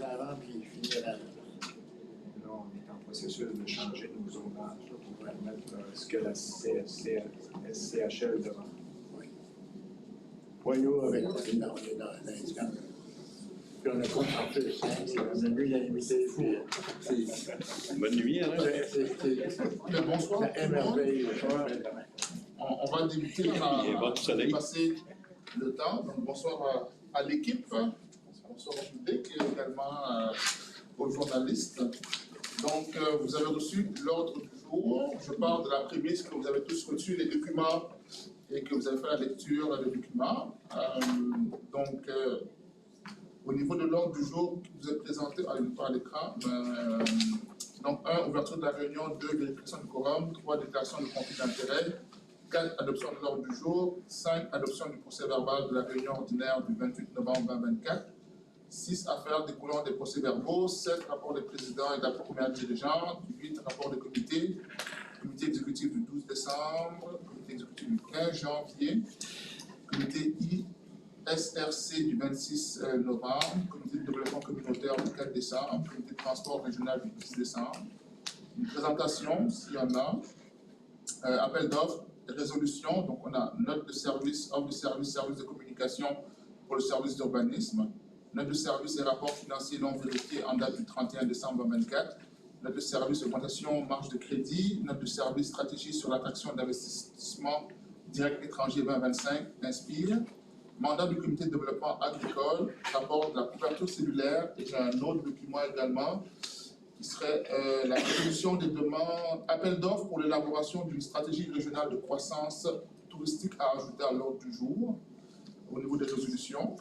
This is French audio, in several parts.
commencer avant puis finir à... Là, on est en processus de changer nos zonages là, pour permettre ce que la SCHL demande. Oui. Pas nous avec on est dans l'instant. Puis on a concentré on a l'unanimité. Bonne nuit, hein? Bonsoir. C'est merveilleux. On va débuter par passer le temps. Donc, bonsoir à l'équipe, bonsoir au public et également aux journalistes. Donc, vous avez reçu l'ordre du jour. Je parle de la prémisse que vous avez tous reçu les documents et que vous avez fait la lecture des documents. Au niveau de l'ordre du jour qui vous est présenté à l'écran, donc 1, ouverture de la réunion, 2, vérification du quorum, 3, déclaration de conflit d'intérêt, 4, adoption de l'ordre du jour, 5, adoption du procès verbal de la réunion ordinaire du 28 novembre 2024, 6, affaires découlant des procès-verbaux, 7, rapport des présidents et de la première dirigeante, 8, rapport des comités, comité exécutif du 12 décembre, comité exécutif du 15 janvier, comité SRC du 26 novembre, comité de développement communautaire du 4 décembre, comité de transport régional du 10 décembre, une présentation, s'il y en a, appel d'offres, résolution, donc on a note de service, offre de service, service de communication pour le service d'urbanisme, note de service et rapport financier non vérifié en date du 31 décembre 2024, note de service augmentation marge de crédit, note de service stratégie sur l'attraction d'investissement direct étranger 2025, Inspire, mandat du comité de développement agricole, rapport de la couverture cellulaire, et j'ai un autre document également qui serait la résolution des demandes, appel d'offres pour l'élaboration d'une stratégie régionale de croissance touristique à ajouter à l'ordre du jour au niveau des résolutions.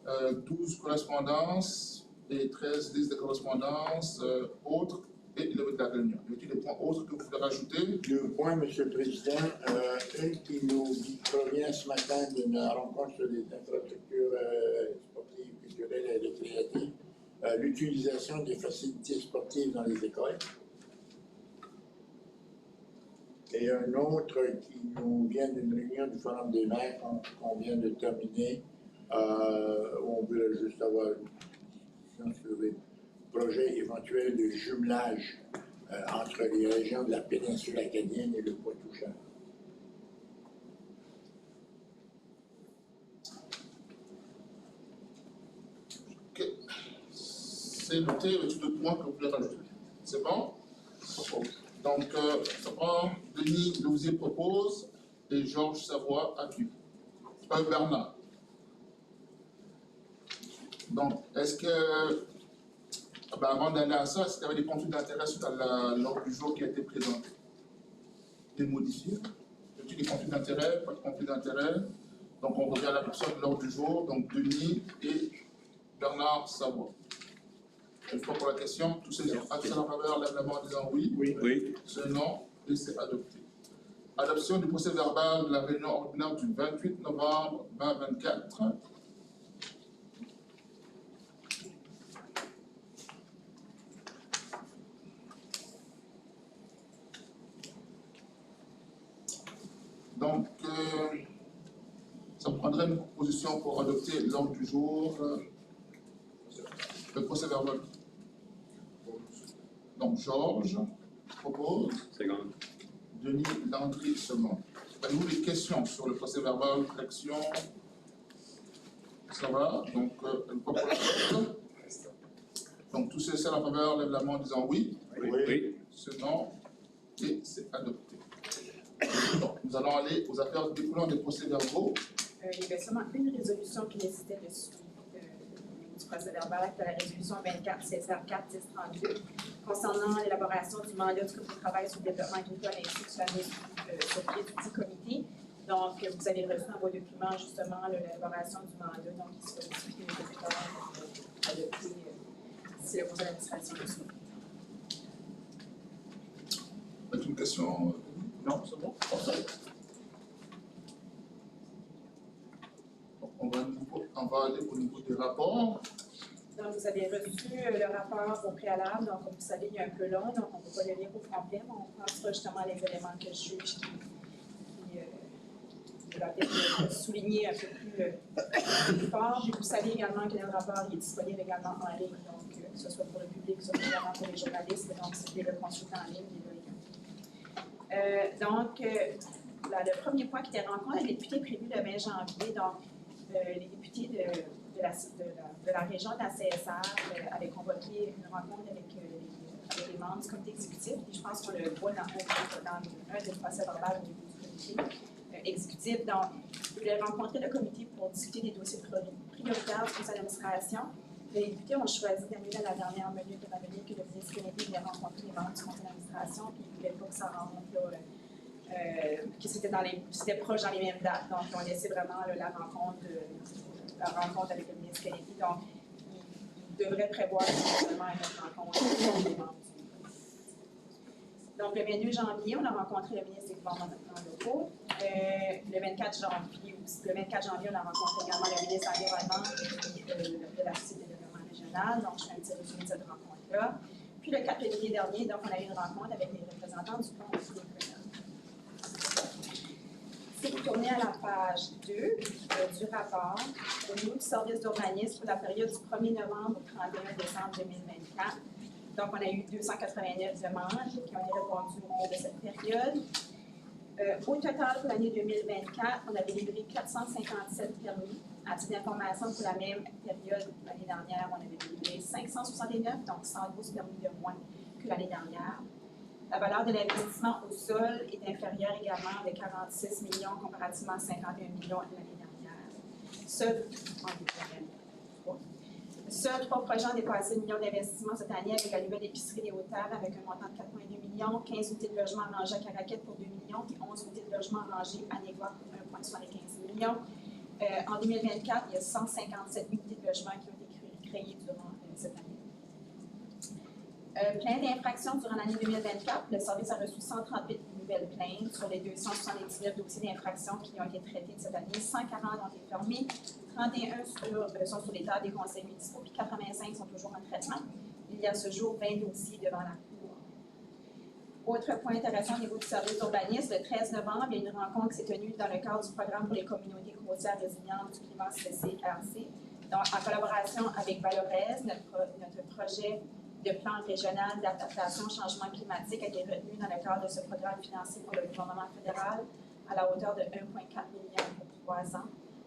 12 correspondances et 13 listes de correspondances autres et le de la réunion. Y a-t-il des points autres que vous voulez rajouter? 2 points, M. le Président. Un qui provient ce matin d'une rencontre sur les infrastructures sportives, culturelles et récréatives, l'utilisation des facilités sportives dans les écoles. Et un autre qui nous vient d'une réunion du Forum des maires qu'on vient de terminer, où on veut juste avoir une discussion sur les projets éventuels de jumelage entre les régions de la péninsule acadienne et le Poitou-Charentes. Ok. C'est noté, avec d'autres points que vous voulez rajouter. C'est bon? Donc, ça prend Denis Lousier propose et Georges Savoie appuie. Bernard. Donc, est-ce que, avant d'aller à ça, est-ce qu'il y avait des conflits d'intérêt sur l'ordre du jour qui a été présenté? Des modifiés? Y a-t-il des conflits d'intérêt? Pas de conflits d'intérêt? Donc, on revient à la personne de l'ordre du jour. Donc, Denis et Bernard Savoie. Une fois pour la question, tous ces actions en faveur, lève la main en disant oui. Oui. Ce non, et c'est adopté. Adoption du procès verbal de la réunion ordinaire du 28 novembre 2024. Donc, ça prendrait une proposition pour adopter l'ordre du jour, le procès verbal. Donc, Georges propose. Seconde. Denis Landry second. Avez-vous des questions sur le procès verbal, correction? Ça va. Donc, donc tous ceux en faveur lèvent la main en disant oui. Oui. Ce non, et c'est adopté. Donc, nous allons aller aux affaires découlant des procès-verbaux. Il y avait seulement une résolution qui nécessitait le suivi du procès-verbal, c'était la résolution 24 CSR 4 1032 concernant l'élaboration du mandat du groupe de travail sur le développement agricole ainsi que sur le pied du comité. Donc, vous avez reçu dans vos documents justement l'élaboration du mandat, donc il sera discuté des écoles adopté si le conseil d'administration le souhaite. Avez-vous une question? Non, c'est bon? Parfait. On va aller au niveau des rapports. Donc, vous avez reçu le rapport au préalable. Donc, comme vous savez, il est un peu long, donc on ne peut pas le lire au complet, mais on prendra justement les éléments que je juge qui je vais peut-être le souligner un peu plus fort. Puis vous savez également que le rapport est disponible également en ligne, donc que ce soit pour le public, que ce soit également pour les journalistes, donc si vous voulez le consulter en ligne, il est là. Le premier point qui était rencontre avec les députés prévu le 20 janvier, donc les députés de la région de la CSR avaient convoqué une rencontre avec les membres du comité exécutif. Et je pense qu'on le voit dans un des procès-verbal au niveau du comité exécutif. Donc, ils voulaient rencontrer le comité pour discuter des dossiers prioritaires du conseil d'administration. Les députés ont choisi d'annuler à la dernière minute, étant donné que le ministre Kennedy voulait rencontrer les membres du conseil d'administration, puis il ne voulait pas que ça rentre que c'était proche dans les mêmes dates. Donc, ils ont laissé vraiment la rencontre avec le ministre Kennedy. Donc, il devrait prévoir éventuellement une autre rencontre avec les membres du comité. Donc, le 22 janvier, on a rencontré le ministre des gouvernements locaux. Le 24 janvier, on a rencontré également le ministre de l'Environnement et de la Société de développement régional. Donc, je fais un petit résumé de cette rencontre-là. Puis, le 4 février dernier, donc, on a eu une rencontre avec les représentants du plan des communes. Si vous tournez à la page 2 du rapport, au niveau du service d'urbanisme pour la période du 1er novembre au 31 décembre 2024, donc on a eu 289 demandes qui ont été répondues au cours de cette période. Au total, pour l'année 2024, on a délivré 457 permis. À titre d'information, pour la même période l'année dernière, on avait délivré 569, donc 112 permis de moins que l'année dernière. La valeur de l'investissement au sol est inférieure également de 46 millions comparativement à 51 millions l'année dernière. Seuls 3 projets ont dépassé 1 million d'investissements cette année avec la nouvelle épicerie des Hautes-Tables avec un montant de 4,2 millions, 15 unités de logement arrangées à Caraquette pour 2 millions et 11 unités de logement arrangées à Négoire pour 1,75 millions. En 2024, il y a 157 unités de logement qui ont été créées durant cette année. Plainte d'infraction durant l'année 2024, le service a reçu 138 nouvelles plaintes sur les 279 dossiers d'infraction qui ont été traités cette année. 140 ont été fermés, 31 sont sur l'état des conseils municipaux, puis 85 sont toujours en traitement. Il y a à ce jour 20 dossiers devant la Cour. Autre point intéressant au niveau du service d'urbanisme, le 13 novembre, il y a une rencontre qui s'est tenue dans le cadre du programme pour les communautés côtières résilientes du climat CCRC. Donc, en collaboration avec Valorez, notre projet de plan régional d'adaptation au changement climatique a été retenu dans le cadre de ce programme financé par le gouvernement fédéral à la hauteur de 1,4 million pour 3 ans.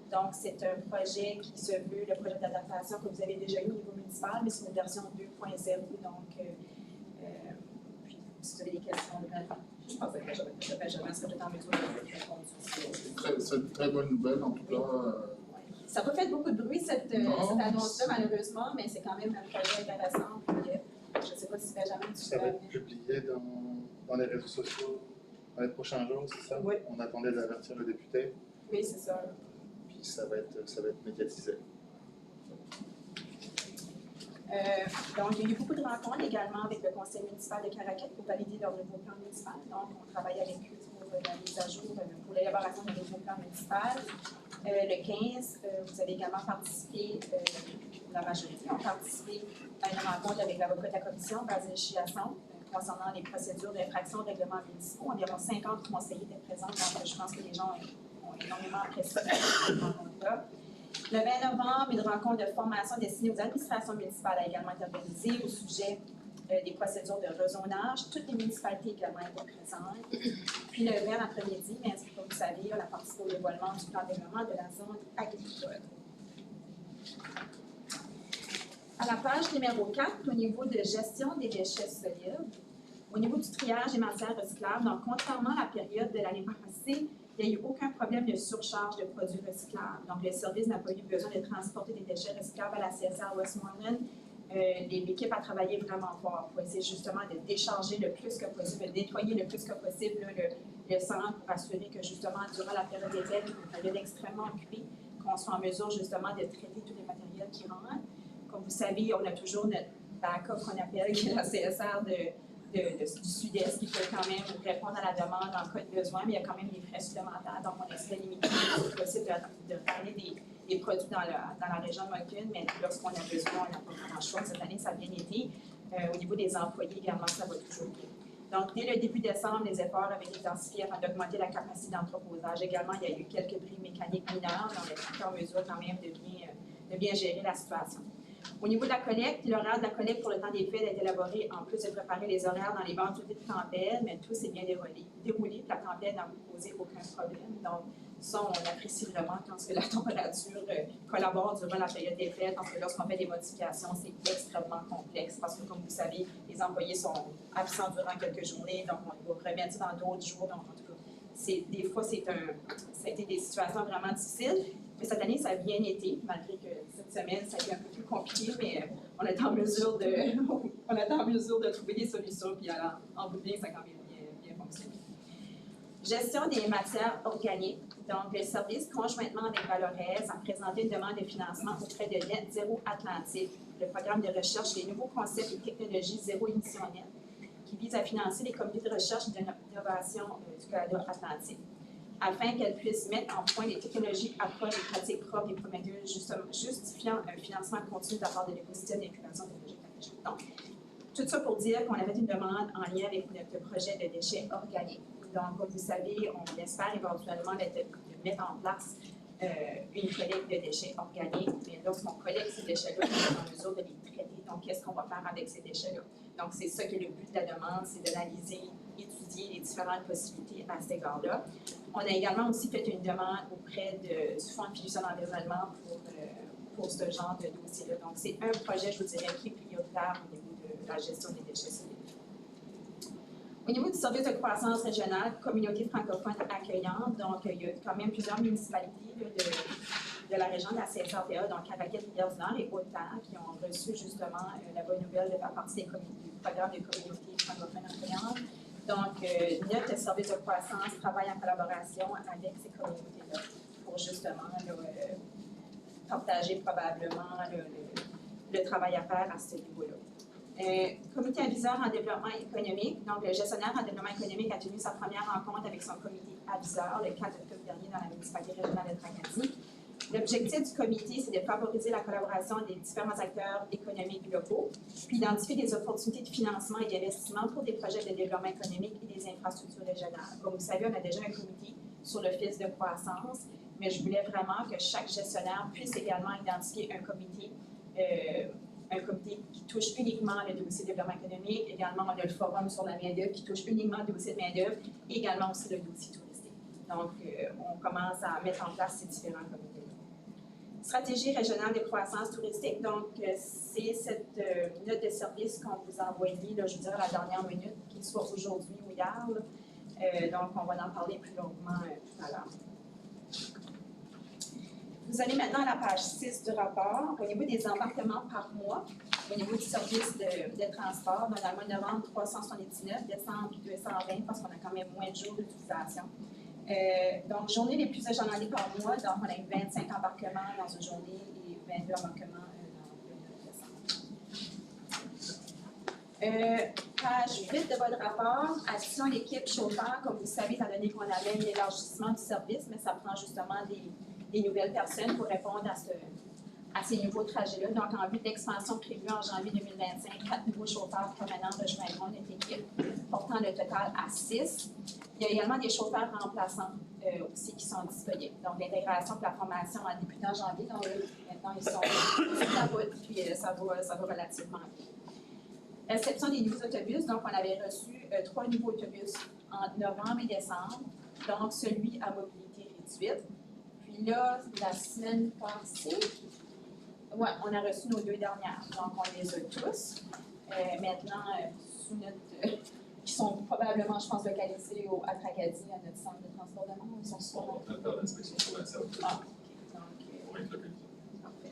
Donc, c'est un projet qui se veut le projet d'adaptation que vous avez déjà eu au niveau municipal, mais c'est une version 2.0. Donc, puis, si vous avez des questions, je pense que Benjamin serait peut-être en mesure de répondre. C'est une très bonne nouvelle, en tout cas. Ça n'a pas fait beaucoup de bruit, cette annonce-là, malheureusement, mais c'est quand même un projet intéressant. Puis, je ne sais pas si Benjamin, tu Ça va être publié dans les réseaux sociaux dans les prochains jours, c'est ça? Oui. On attendait d'avertir le député, Oui, c'est ça. puis ça va être médiatisé. Donc, il y a eu beaucoup de rencontres également avec le conseil municipal de Caraquette pour valider leur nouveau plan municipal. Donc, on travaille avec eux pour la mise à jour, pour l'élaboration d'un nouveau plan municipal. Le 15, vous avez également participé, la majorité ont participé à une rencontre avec l'avocat de la commission, Basile Chiasson, concernant les procédures d'infraction aux règlements municipaux. Environ 50 conseillers étaient présents, donc je pense que les gens ont énormément apprécié cette rencontre-là. Le 20 novembre, une rencontre de formation destinée aux administrations municipales a également été organisée au sujet des procédures de rezonage. Toutes les municipalités également étaient présentes. Puis le 20 après-midi, mais comme vous savez, on a participé au dévoilement du plan de développement de la zone agricole. À la page numéro 4, au niveau de gestion des déchets solides, au niveau du triage des matières recyclables, donc contrairement à la période de l'année passée, il n'y a eu aucun problème de surcharge de produits recyclables. Donc, le service n'a pas eu besoin de transporter des déchets recyclables à la CSR Westmoreland. L'équipe a travaillé vraiment fort pour essayer justement de décharger le plus que possible, de nettoyer le plus que possible le centre pour assurer que justement, durant la période d'été, une période extrêmement occupée, qu'on soit en mesure justement de traiter tous les matériels qui rentrent. Comme vous savez, on a toujours notre backup qu'on appelle, qui est la CSR du Sud-Est, qui peut quand même répondre à la demande en cas de besoin, mais il y a quand même des frais supplémentaires. Donc, on essaie de limiter le plus possible de ramener des produits dans la région de Moncton, mais lorsqu'on a besoin, on n'a pas vraiment le choix. Cette année, ça a bien été. Au niveau des employés également, ça va toujours bien. Donc, dès le début décembre, les efforts avaient été intensifiés afin d'augmenter la capacité d'entreposage. Également, il y a eu quelques bris mécaniques mineurs, mais on est en mesure quand même de bien gérer la situation. Au niveau de la collecte, l'horaire de la collecte pour le temps des fêtes est élaboré en plus de préparer les horaires dans les banques de tempête, mais tout s'est bien déroulé. La tempête n'a posé aucun problème. Donc, ça, on apprécie vraiment quand la température collabore durant la période des fêtes, parce que lorsqu'on fait des modifications, c'est extrêmement complexe, parce que comme vous savez, les employés sont absents durant quelques journées, donc on doit remettre dans d'autres jours. Donc, en tout cas, des fois, ça a été des situations vraiment difficiles. Mais cette année, ça a bien été, malgré que cette semaine, ça a été un peu plus compliqué, mais on est en mesure de trouver des solutions, puis en bout de ligne, ça a quand même bien fonctionné. Gestion des matières organiques. Donc, le service, conjointement avec Valorez, a présenté une demande de financement auprès de Net Zéro Atlantique, le programme de recherche des nouveaux concepts et technologies zéro émission net, qui vise à financer les comités de recherche et d'innovation du Canada Atlantique, afin qu'elles puissent mettre en point des technologies, approches et pratiques propres et prometteuses, justifiant un financement continu de la part de l'écosystème d'incubation technologique. Donc, tout ça pour dire qu'on avait une demande en lien avec notre projet de déchets organiques. Donc, comme vous savez, on espère éventuellement de mettre en place une collecte de déchets organiques, mais lorsqu'on collecte ces déchets-là, on est en mesure de les traiter. Donc, qu'est-ce qu'on va faire avec ces déchets-là? Donc, c'est ça qui est le but de la demande, c'est d'analyser, étudier les différentes possibilités à cet égard-là. On a également aussi fait une demande auprès du Fonds de fiduciaire d'environnement pour ce genre de dossier-là. Donc, c'est un projet, je vous dirais, qui est prioritaire au niveau de la gestion des déchets solides. Au niveau du service de croissance régionale, communauté francophone accueillante, donc il y a quand même plusieurs municipalités de la région de la CSRPA, donc Caraquet, Rivière-du-Nord et Haute-Terre, qui ont reçu justement la bonne nouvelle de faire partie du programme de communauté francophone accueillante. Donc, notre service de croissance travaille en collaboration avec ces communautés-là pour justement partager probablement le travail à faire à ce niveau-là. Comité aviseur en développement économique. Donc, le gestionnaire en développement économique a tenu sa première rencontre avec son comité aviseur le 4 octobre dernier dans la municipalité régionale de Tracadie. L'objectif du comité, c'est de favoriser la collaboration des différents acteurs économiques locaux, puis identifier des opportunités de financement et d'investissement pour des projets de développement économique et des infrastructures régionales. Comme vous savez, on a déjà un comité sur l'office de croissance, mais je voulais vraiment que chaque gestionnaire puisse également identifier un comité qui touche uniquement le dossier de développement économique. Également, on a le forum sur la main-d'œuvre qui touche uniquement le dossier de main-d'œuvre et également aussi le dossier touristique. Donc, on commence à mettre en place ces différents comités. Stratégie régionale de croissance touristique. Donc, c'est cette note de service qu'on vous a envoyée, là, je vous dirais, à la dernière minute, qu'il soit aujourd'hui ou hier. Donc, on va en parler plus longuement tout à l'heure. Vous allez maintenant à la page 6 du rapport. Au niveau des embarquements par mois, au niveau du service de transport, dans le mois de novembre, 379, décembre, 220, parce qu'on a quand même moins de jours d'utilisation. Donc, journée les plus achalandées par mois, donc on a eu 25 embarquements dans une journée et 22 embarquements dans le décembre. Page 8 de votre rapport, action l'équipe chauffeur. Comme vous savez, étant donné qu'on avait l'élargissement du service, mais ça prend justement des nouvelles personnes pour répondre à ces nouveaux trajets-là. Donc, en vue de l'expansion prévue en janvier 2025, 4 nouveaux chauffeurs permanents rejoindront notre équipe, portant le total à 6. Il y a également des chauffeurs remplaçants aussi qui sont disponibles. Donc, l'intégration pour la formation a débuté en janvier. Donc, maintenant, ils sont sur la route, puis ça va relativement bien. Réception des nouveaux autobus. Donc, on avait reçu 3 nouveaux autobus en novembre et décembre. Donc, celui à mobilité réduite. Puis là, la semaine passée, ouais, on a reçu nos 2 dernières. Donc, on les a tous. Maintenant, sous notre... qui sont probablement, je pense, localisés à Tracadie, à notre centre de transport de monde. Ils sont super. On va faire l'inspection sur la salle. Ah, OK. On va être localisé. Parfait.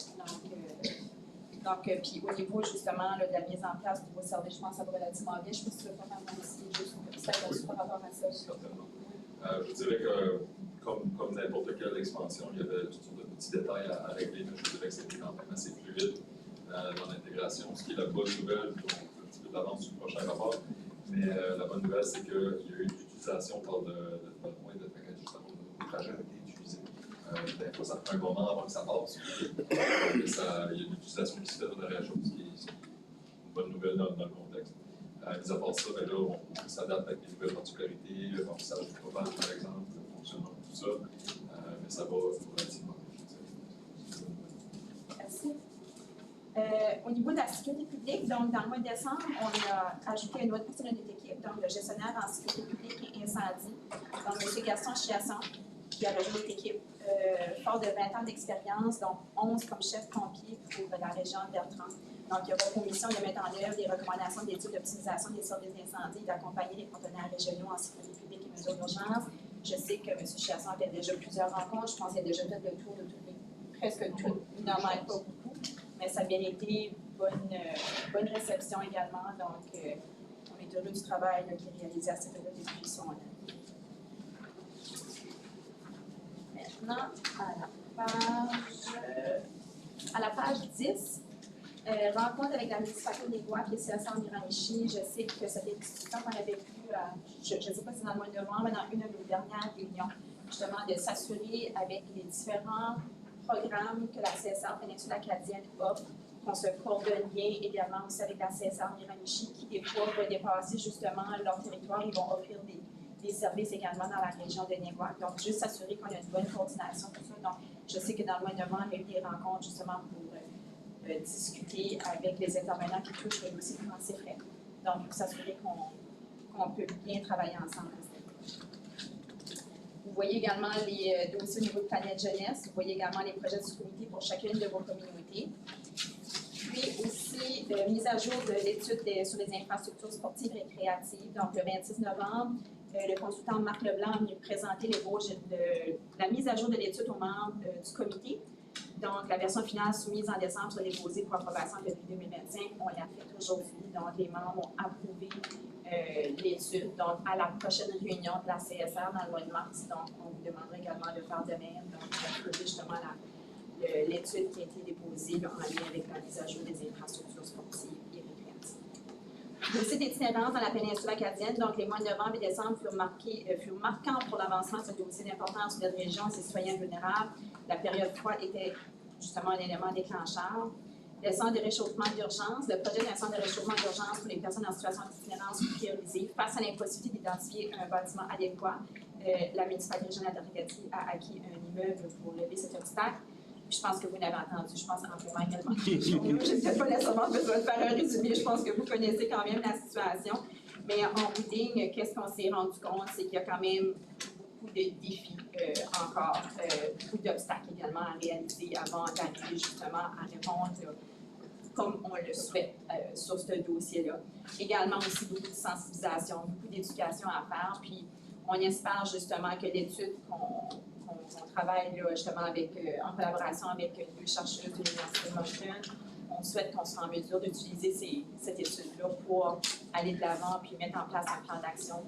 Donc, puis au niveau, justement, là, de la mise en place du nouveau service, je pense que ça va relativement bien. Je pense que tu veux pas faire aussi juste une petite aperçu par rapport à ça. Certainement. Je dirais que, comme n'importe quelle expansion, il y avait toutes sortes de petits détails à régler, mais je dirais que c'était quand même assez fluide dans l'intégration. Ce qui est la bonne nouvelle, on fait un petit peu d'avance sur le prochain rapport, mais la bonne nouvelle, c'est qu'il y a eu une utilisation par le point de Tracadie, justement, le trajet a été utilisé. Des fois, ça prend un moment avant que ça passe. Il y a une utilisation qui se fait dans la région, ce qui est une bonne nouvelle dans le contexte. Mis à part ça, ben là, on s'adapte avec les nouvelles particularités, le remplissage du chauffage, par exemple, le fonctionnement de tout ça, mais ça va relativement bien, je dirais. Merci. Au niveau de la sécurité publique, donc dans le mois de décembre, on a ajouté une autre personne de notre équipe, donc le gestionnaire en sécurité publique et incendie, donc M. Gaston Chiasson, qui a rejoint notre équipe, fort de 20 ans d'expérience, donc 11 comme chef pompier pour la région de Bertrand. Donc, il y aura pour mission de mettre en œuvre des recommandations d'études d'optimisation des services d'incendie et d'accompagner les partenaires régionaux en sécurité publique et mesures d'urgence. Je sais que M. Chiasson a fait déjà plusieurs rencontres, je pense qu'il a déjà fait le tour de toutes les, presque toutes, il n'en manque pas beaucoup, mais ça a bien été bonne réception également, donc on est heureux du travail qui est réalisé à cette heure depuis son année. Maintenant, à la page 10, rencontre avec la municipalité des Bois qui est CSA en Miramichi. Je sais que cette discussion qu'on avait eue, je ne sais pas si c'est dans le mois de novembre, mais dans une de nos dernières réunions, justement de s'assurer avec les différents programmes que la CSA Péninsule Acadienne offre, qu'on se coordonne bien également aussi avec la CSA en Miramichi, qui des fois va dépasser justement leur territoire, ils vont offrir des services également dans la région de Néguac. Donc, juste s'assurer qu'on a une bonne coordination pour ça. Donc, je sais que dans le mois de novembre, il y a eu des rencontres justement pour discuter avec les intervenants qui touchent le dossier financier frais. Donc, pour s'assurer qu'on peut bien travailler ensemble. Vous voyez également les dossiers au niveau de Planète Jeunesse. Vous voyez également les projets du comité pour chacune de vos communautés. Puis aussi, mise à jour de l'étude sur les infrastructures sportives et récréatives. Donc, le 26 novembre, le consultant Marc Leblanc est venu présenter la mise à jour de l'étude aux membres du comité. Donc, la version finale soumise en décembre sera déposée pour approbation depuis 2025. On l'a fait aujourd'hui. Donc, les membres ont approuvé l'étude. Donc, à la prochaine réunion de la CSR dans le mois de mars, donc, on vous demandera également de faire de même. Donc, d'approuver justement l'étude qui a été déposée en lien avec la mise à jour des infrastructures sportives et récréatives. Dossier d'itinérance dans la péninsule acadienne, donc les mois de novembre et décembre furent marquants pour l'avancement de ce dossier d'importance de notre région et ses citoyens vulnérables. La période froide était justement un élément déclencheur. Le centre de réchauffement d'urgence, le projet d'un centre de réchauffement d'urgence pour les personnes en situation d'itinérance priorisée face à l'impossibilité d'identifier un bâtiment adéquat. La municipalité régionale d'Arcadie a acquis un immeuble pour lever cet obstacle. Je pense que vous l'avez entendu, je pense amplement également. Je n'ai peut-être pas nécessairement besoin de faire un résumé, je pense que vous connaissez quand même la situation. Mais en bout de ligne, qu'est-ce qu'on s'est rendu compte, c'est qu'il y a quand même beaucoup de défis encore, beaucoup d'obstacles également à réaliser avant d'arriver justement à répondre comme on le souhaite sur ce dossier-là. Également aussi beaucoup de sensibilisation, beaucoup d'éducation à faire, puis on espère justement que l'étude qu'on travaille là, justement en collaboration avec deux chercheuses de l'Université de Moncton, on souhaite qu'on soit en mesure d'utiliser cette étude-là pour aller de l'avant puis mettre en place un plan d'action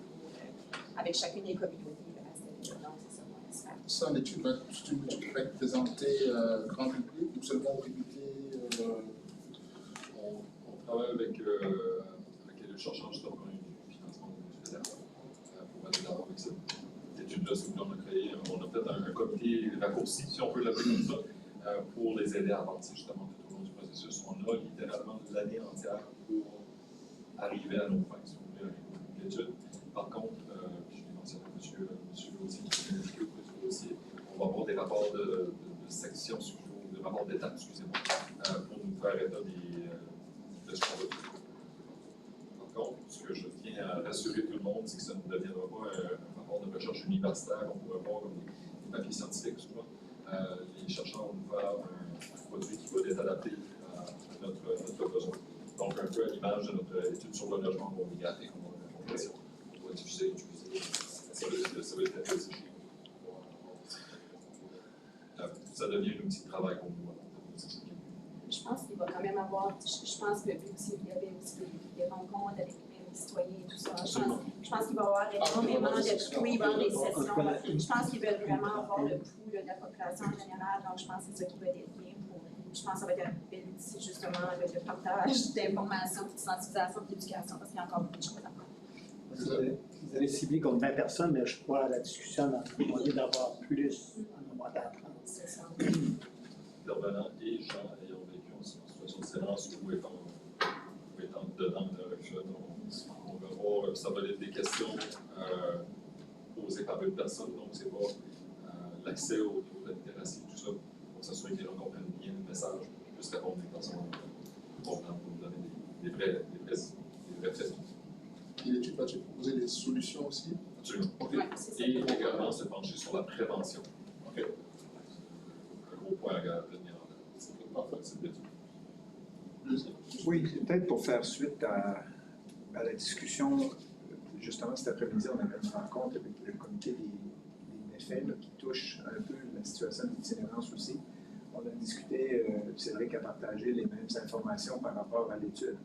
avec chacune des communautés. Donc, c'est ça qu'on espère. Ça, l'étude va être présentée grand public ou seulement limité On travaille avec les chercheurs justement du financement du fédéral pour aller de l'avant avec cette étude-là. On a créé, on a fait un comité raccourci, si on peut l'appeler comme ça, pour les aider à avancer justement tout au long du processus. On a littéralement l'année entière pour arriver à nos fins, si vous voulez, avec l'étude. Par contre, je l'ai mentionné à M. Gauthier, qui est impliqué au dossier, on va avoir des rapports de section, des rapports d'étape, excusez-moi, pour nous faire état de ce qu'on va faire. Par contre, ce que je tiens à rassurer tout le monde, c'est que ça ne deviendra pas un rapport de recherche universitaire qu'on pourrait voir comme des papiers scientifiques souvent. Les chercheurs vont nous faire un produit qui va être adapté à notre besoin. Donc, un peu à l'image de notre étude sur le logement obligatoire, comme on a fait on va diffuser, utiliser. Ça va être réfléchi. Ça devient un outil de travail pour nous. Je pense qu'il va quand même avoir, je pense que il y avait aussi des rencontres avec les citoyens et tout ça. Je pense qu'il va y avoir énormément de oui, il va y avoir des sessions. Je pense qu'ils veulent vraiment avoir le pouls de la population en général, donc je pense que c'est ça qui va être bien pour. Je pense que ça va être un bel outil justement de partage d'informations, de sensibilisation, d'éducation, parce qu'il y a encore beaucoup de choses à faire. Vous avez ciblé comme 20 personnes, mais je crois à la discussion, on a demandé d'avoir plus en nombre d'entrants. C'est ça. Intervenants et gens ayant vécu en situation de silence ou étant dedans actuellement. ça valide des questions posées par une personne, donc c'est pas l'accès au niveau de la littératie, tout ça, pour s'assurer que les gens comprennent bien le message, juste répondre des personnes comprenantes pour nous donner des vrais faits. Et l'étude va te proposer des solutions aussi. Absolument. OK. Ouais, c'est ça. Et également se pencher sur la prévention. OK. Un gros point à retenir en tête. Parfait. C'est l'étude. Deuxième. Oui, peut-être pour faire suite à la discussion, justement cet après-midi, on avait une rencontre avec le comité des méfaits là, qui touche un peu la situation d'itinérance aussi. On a discuté, Cédric a partagé les mêmes informations par rapport à l'étude.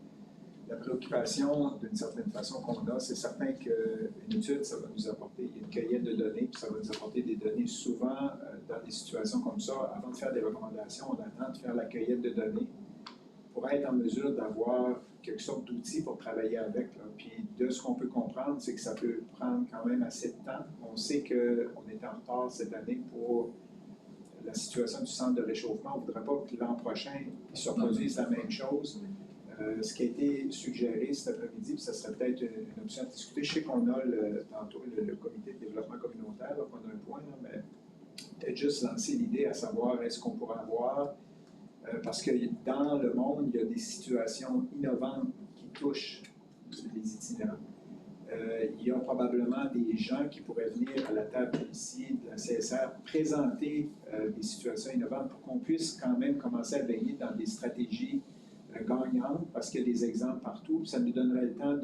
La préoccupation, d'une certaine façon, qu'on a, c'est certain qu'une étude, ça va nous apporter une cueillette de données, puis ça va nous apporter des données. Souvent, dans des situations comme ça, avant de faire des recommandations, on attend de faire la cueillette de données pour être en mesure d'avoir quelque sorte d'outils pour travailler avec. Là. Puis de ce qu'on peut comprendre, c'est que ça peut prendre quand même assez de temps. On sait qu'on est en retard cette année pour la situation du centre de réchauffement. On ne voudrait pas que l'an prochain, il se reproduise la même chose. Ce qui a été suggéré cet après-midi, puis ça serait peut-être une option à discuter. Je sais qu'on a tantôt le comité de développement communautaire, là, qu'on a un point, là, mais peut-être juste lancer l'idée à savoir est-ce qu'on pourrait avoir, parce que dans le monde, il y a des situations innovantes qui touchent les itinérants. Il y a probablement des gens qui pourraient venir à la table ici de la CSR présenter des situations innovantes pour qu'on puisse quand même commencer à veiller dans des stratégies gagnantes, parce qu'il y a des exemples partout. Ça nous donnerait le temps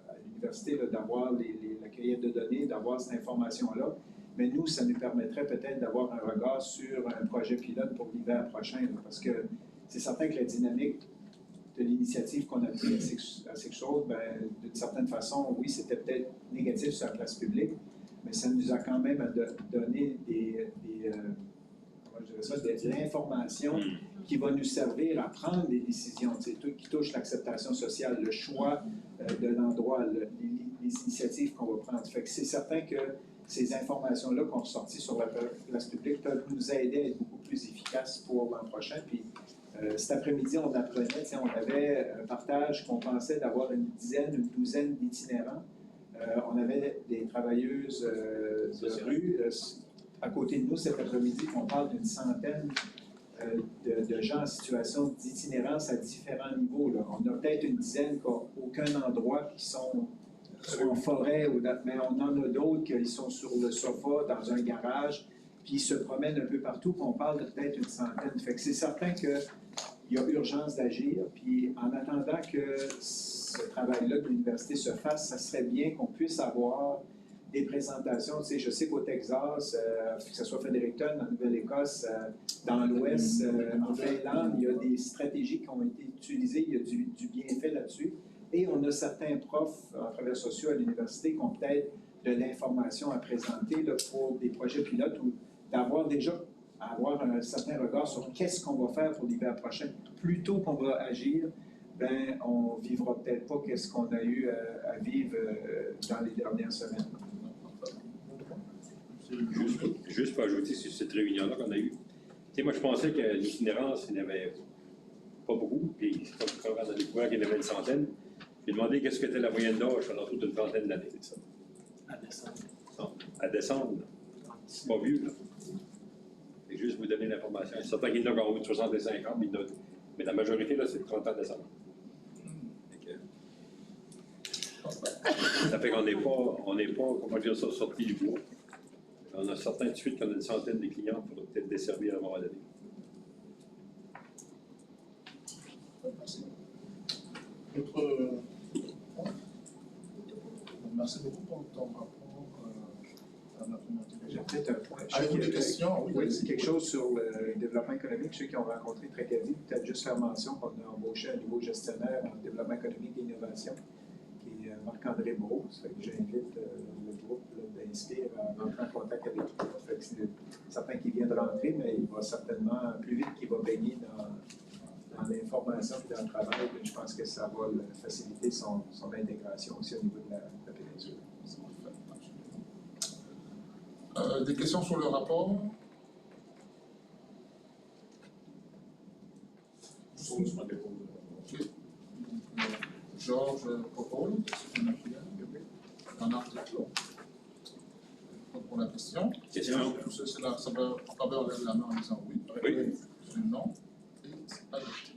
à l'université d'avoir la cueillette de données, d'avoir cette information-là. Mais nous, ça nous permettrait peut-être d'avoir un regard sur un projet pilote pour l'hiver prochain, là, parce que c'est certain que la dynamique de l'initiative qu'on a prise à Six Roads, d'une certaine façon, oui, c'était peut-être négatif sur la place publique, mais ça nous a quand même donné de l'information qui va nous servir à prendre des décisions, qui touchent l'acceptation sociale, le choix de l'endroit, les initiatives qu'on va prendre. Fait que c'est certain que ces informations-là qu'on ressortit sur la place publique peuvent nous aider à être beaucoup plus efficaces pour l'an prochain. Puis cet après-midi, on apprenait, on avait un partage qu'on pensait d'avoir une douzaine d'itinérants. On avait des travailleuses de rue à côté de nous cet après-midi, on parle d'une centaine de gens en situation d'itinérance à différents niveaux. Là. On a peut-être une dizaine qui n'ont aucun endroit, qui sont en forêt, mais on en a d'autres qui sont sur le sofa, dans un garage, puis ils se promènent un peu partout, puis on parle de peut-être une centaine. Fait que c'est certain qu'il y a urgence d'agir, puis en attendant que ce travail-là de l'université se fasse, ça serait bien qu'on puisse avoir des présentations. Tu sais, je sais qu'au Texas, que ce soit Fredericton, en Nouvelle-Écosse, dans l'Ouest, en Finlande, il y a des stratégies qui ont été utilisées, il y a du bienfait là-dessus. Et on a certains profs en travailleurs sociaux à l'université qui ont peut-être de l'information à présenter là, pour des projets pilotes ou d'avoir déjà un certain regard sur qu'est-ce qu'on va faire pour l'hiver prochain. Plus tôt qu'on va agir, on ne vivra peut-être pas qu'est-ce qu'on a eu à vivre dans les dernières semaines. Juste pour ajouter sur cette réunion-là qu'on a eue. Tu sais, moi, je pensais que l'itinérance, il n'y en avait pas beaucoup. Puis, comme on a découvert qu'il y en avait une centaine, j'ai demandé qu'est-ce qu'était la moyenne d'âge pendant toute une trentaine d'années. C'est ça. À descendre. Non, à descendre. C'est pas vieux, là. C'est juste vous donner l'information. C'est certain qu'il y en a qui ont 65 ans, mais la majorité, là, c'est de 30 ans à descendre. Ça fait qu'on n'est pas, comment dire ça, sorti du bois. On a certains de suite qu'on a une centaine de clients qu'il faudra peut-être desservir à un moment donné. Merci. D'autres points? Merci beaucoup pour ton rapport. J'ai peut-être un point. Avez-vous des questions? Oui, c'est quelque chose sur le développement économique. Ceux qui ont rencontré Tracadie, peut-être juste faire mention qu'on a embauché un nouveau gestionnaire en développement économique et innovation, qui est Marc-André Brault. Ça fait que j'invite le groupe d'Inspire à rentrer en contact avec lui. Ça fait que c'est certain qu'il vient de rentrer, mais il va certainement, plus vite qu'il va baigner dans l'information et dans le travail, je pense que ça va faciliter son intégration aussi au niveau de la péninsule. Des questions sur le rapport? Je me dépose. Ok. Georges propose. Bernard Delclos. Pour la question. Question? Tout cela, ça va en faveur de la main en disant oui. Oui. Non. Et c'est adopté.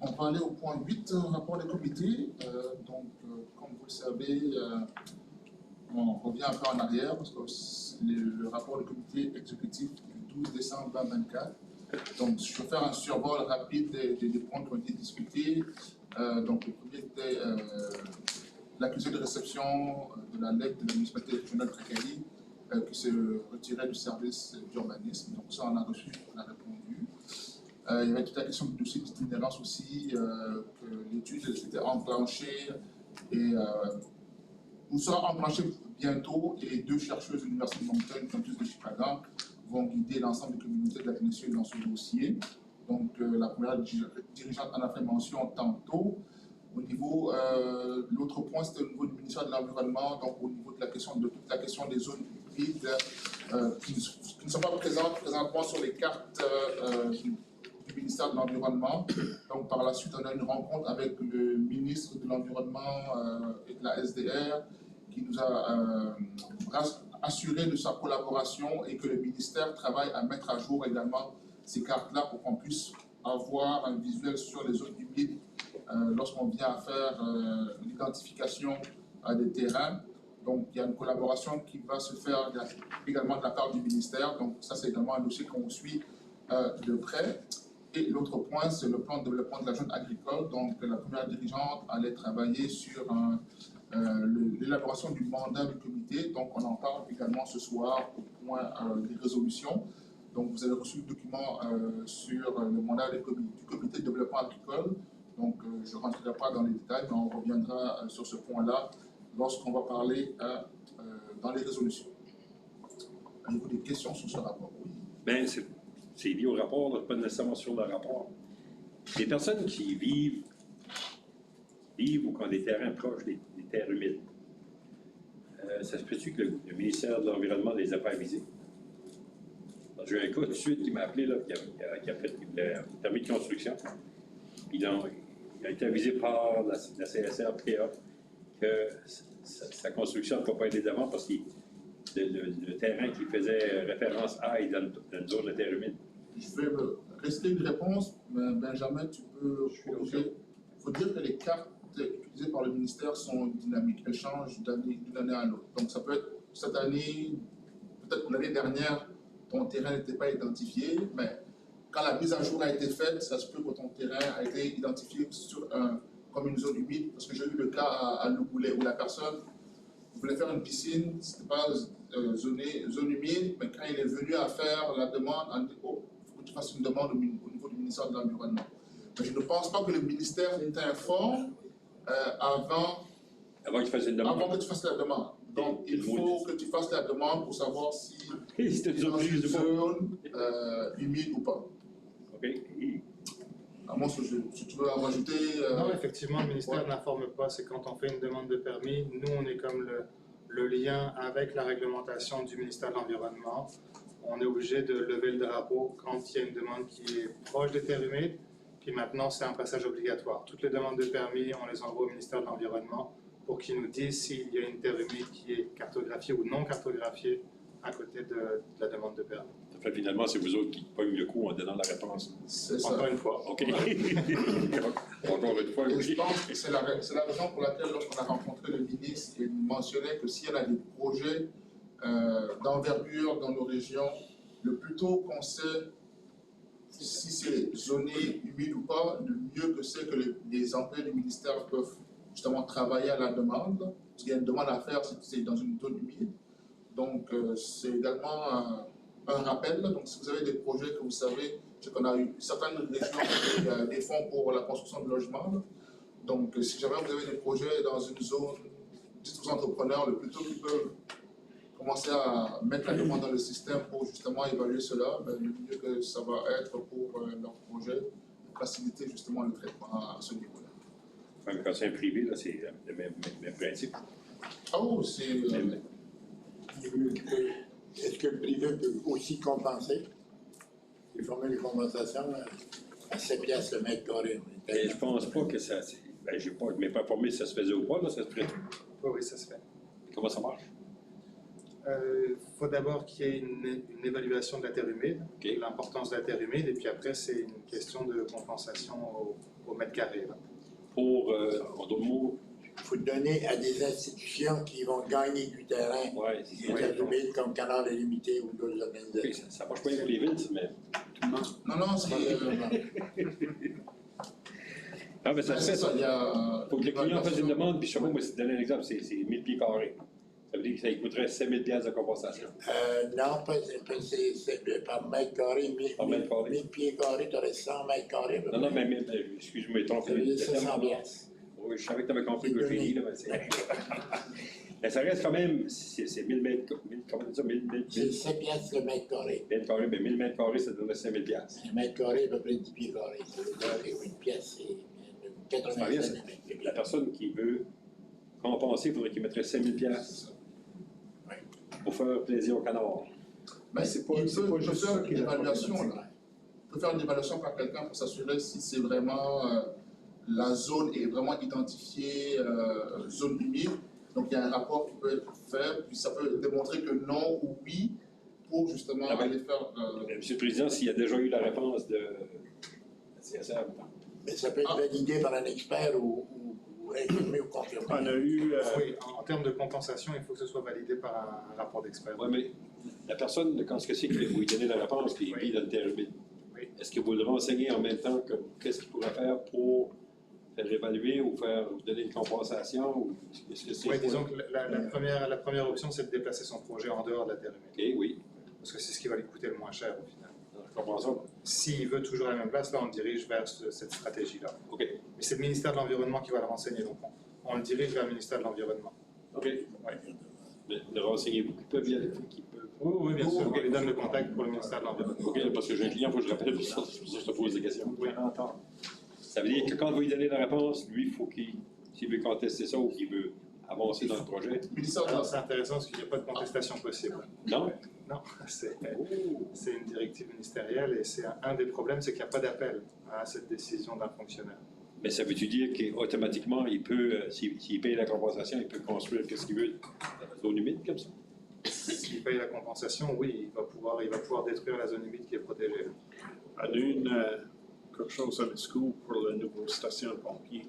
On va aller au point 8, rapport des comités. Comme vous le savez, on revient un peu en arrière parce que le rapport du comité exécutif du 12 décembre 2024. Donc, je vais faire un survol rapide des points qui ont été discutés. Le premier était l'accusé de réception de la lettre de la municipalité régionale Trakali qui s'est retiré du service d'urbanisme. Donc, ça, on a reçu, on a répondu. Il y avait toute la question du dossier d'itinérance aussi, que l'étude était enclenchée et nous sera enclenchée bientôt et 2 chercheuses de l'Université de Moncton, campus de Chicago, vont guider l'ensemble des communautés de la péninsule dans ce dossier. Donc, la première dirigeante en a fait mention tantôt. Au niveau, l'autre point, c'était au niveau du ministère de l'Environnement, donc au niveau de toute la question des zones humides qui ne sont pas présentes présentement sur les cartes du ministère de l'Environnement. Donc, par la suite, on a une rencontre avec le ministre de l'Environnement et de la SDR qui nous a assuré de sa collaboration et que le ministère travaille à mettre à jour également ces cartes-là pour qu'on puisse avoir un visuel sur les zones humides lorsqu'on vient à faire l'identification des terrains. Donc, il y a une collaboration qui va se faire également de la part du ministère. Donc, ça, c'est également un dossier qu'on suit de près. Et l'autre point, c'est le plan de développement de la zone agricole. Donc, la première dirigeante allait travailler sur l'élaboration du mandat du comité. Donc, on en parle également ce soir au point des résolutions. Donc, vous avez reçu le document sur le mandat du comité de développement agricole. Donc, je ne rentrerai pas dans les détails, mais on reviendra sur ce point-là lorsqu'on va parler dans les résolutions. Avez-vous des questions sur ce rapport? Oui. Bien, c'est lié au rapport, là, pas nécessairement sur le rapport. Les personnes qui vivent ou qui ont des terrains proches des terres humides, ça se peut-tu que le ministère de l'Environnement les a pas avisés? J'ai un cas tout de suite qui m'a appelé, là, qui a fait le permis de construction. Il a été avisé par la CSRPA que sa construction ne peut pas aller d'avant parce que le terrain qui faisait référence à est dans une zone de terre humide. Je vais rester une réponse, mais Benjamin, tu peux corriger. Il faut dire que les cartes utilisées par le ministère sont dynamiques. Elles changent d'une année à l'autre. Donc, ça peut être cette année, peut-être l'année dernière, ton terrain n'était pas identifié, mais quand la mise à jour a été faite, ça se peut que ton terrain a été identifié comme une zone humide. Parce que j'ai eu le cas à Louboulet où la personne voulait faire une piscine, ce n'était pas zone humide, mais quand il est venu à faire la demande, on dit, oh, il faut que tu fasses une demande au niveau du ministère de l'Environnement. Mais je ne pense pas que le ministère t'informe avant que tu fasses une demande. Avant que tu fasses la demande. Donc, il faut que tu fasses la demande pour savoir si c'est dans une zone humide ou pas. OK. À moins que si tu veux en rajouter. Non, effectivement, le ministère n'informe pas. C'est quand on fait une demande de permis, nous, on est comme le lien avec la réglementation du ministère de l'Environnement. On est obligé de lever le drapeau quand il y a une demande qui est proche des terres humides. Puis maintenant, c'est un passage obligatoire. Toutes les demandes de permis, on les envoie au ministère de l'Environnement pour qu'ils nous disent s'il y a une terre humide qui est cartographiée ou non cartographiée à côté de la demande de permis. Ça fait finalement, c'est vous autres qui pognent le coup en donnant la réponse. C'est ça. Encore une fois. OK. Encore une fois, Et oui. je pense que c'est la raison pour laquelle, lorsqu'on a rencontré le ministre, il mentionnait que s'il y a des projets d'envergure dans nos régions, le plus tôt qu'on sait si c'est zoné humide ou pas, le mieux que c'est que les employés du ministère peuvent justement travailler à la demande, parce qu'il y a une demande à faire si c'est dans une zone humide. Donc, c'est également un rappel. Donc, si vous avez des projets que vous savez, c'est qu'on a eu certaines régions des fonds pour la construction de logements. Donc, si jamais vous avez des projets dans une zone, dites aux entrepreneurs, le plus tôt qu'ils peuvent commencer à mettre la demande dans le système pour justement évaluer cela, ben, le mieux que ça va être pour leur projet, faciliter justement le traitement à ce niveau-là. Enfin, quand c'est un privé, là, c'est le même principe. Ah oui, c'est... Est-ce que le privé peut aussi compenser les formules de compensation à 7 piastres le mètre carré? Et je pense pas que ça... Ben, je ne m'ai pas informé si ça se faisait ou pas, là, ça se ferait. Oui, oui, ça se fait. Comment ça marche? Il faut d'abord qu'il y ait une évaluation de la terre humide, OK. l'importance de la terre humide, et puis après, c'est une question de compensation au mètre carré. Là. Pour, en d'autres mots, Il faut donner à des institutions qui vont gagner du terrain, ouais, des terres humides comme Canal Illimité ou d'autres organisations. ça marche pas bien pour les villes, mais. Non, c'est Ah, mais ça se fait, ça. Il y a. Il faut que le client fasse une demande, puis je sais pas, moi, si te donner un exemple, c'est 1000 pieds carrés. Ça veut dire que ça lui coûterait 5000 $ de compensation. Non, c'est par mètre carré, Par mètre carré. 1000 pieds carrés, tu aurais 100 mètres carrés. Non, mais excuse-moi, je me trompe. Ça veut dire 700 piastres. Oui, je savais que tu avais compris le génie, là, mais c'est. Mais ça reste quand même, c'est 1000 mètres, comment dire ça, 1000 C'est 7 piastres le mètre carré. mètres carrés, mais 1000 mètres carrés, ça donnerait 5000 $. Un mètre carré, à peu près 10 pieds carrés. Ça veut dire qu'une pièce, c'est C'est pas 85 bien, cm. la personne qui veut compenser, il faudrait qu'il mettrait 5000 $ pour faire plaisir au canard. Mais c'est pas- il c'est peut pas juste faire ça qui est une la évaluation. problématique. Là. Il peut faire une évaluation par quelqu'un pour s'assurer si c'est vraiment la zone est vraiment identifiée zone humide. Donc il y a un rapport qui peut être fait, puis ça peut démontrer que non ou oui pour justement Ah ben, aller faire. Monsieur le Président, s'il y a déjà eu la réponse de la CSR, Mais ça peut être validé par un expert ou infirmé ou confirmé. On a eu, Oui, en termes de compensation, il faut que ce soit validé par un rapport d'expert. oui, mais la personne, quand c'est que vous lui donnez la réponse, puis il vit dans le terre humide, Oui. est-ce que vous le renseignez en même temps que qu'est-ce qu'il pourrait faire pour faire évaluer ou faire vous donner une compensation? Ou est-ce que c'est Oui, disons que la première option, c'est de déplacer son projet en dehors de la terre humide. OK, oui. Parce que c'est ce qui va lui coûter le moins cher au final. Je comprends ça. S'il veut toujours la même place, là, on le dirige vers cette stratégie-là. OK. Mais c'est le ministère de l'Environnement qui va le renseigner, donc on le dirige vers le ministère de l'Environnement. OK. Mais le renseignez-vous qui peuvent y aller, qui peuvent. Oui, bien sûr, on lui donne le contact pour le ministère de l'Environnement. OK, parce que j'ai un client, il faut que je rappelle, pour ça, c'est pour ça que je te pose des questions. Oui. Ça veut dire que quand vous lui donnez la réponse, lui, il faut s'il veut contester ça ou qu'il veut avancer dans le projet. Le ministère de Alors c'est intéressant parce qu'il n'y a pas de contestation possible. Non? Non, c'est une directive ministérielle et c'est un des problèmes, c'est qu'il n'y a pas d'appel à cette décision d'un fonctionnaire. Mais ça veut-tu dire qu'automatiquement, il peut, s'il paye la compensation, il peut construire ce qu'il veut dans la zone humide comme ça? S'il paye la compensation, oui, il va pouvoir détruire la zone humide qui est protégée. on a eu quelque chose à Miscou pour la nouvelle station de pompiers.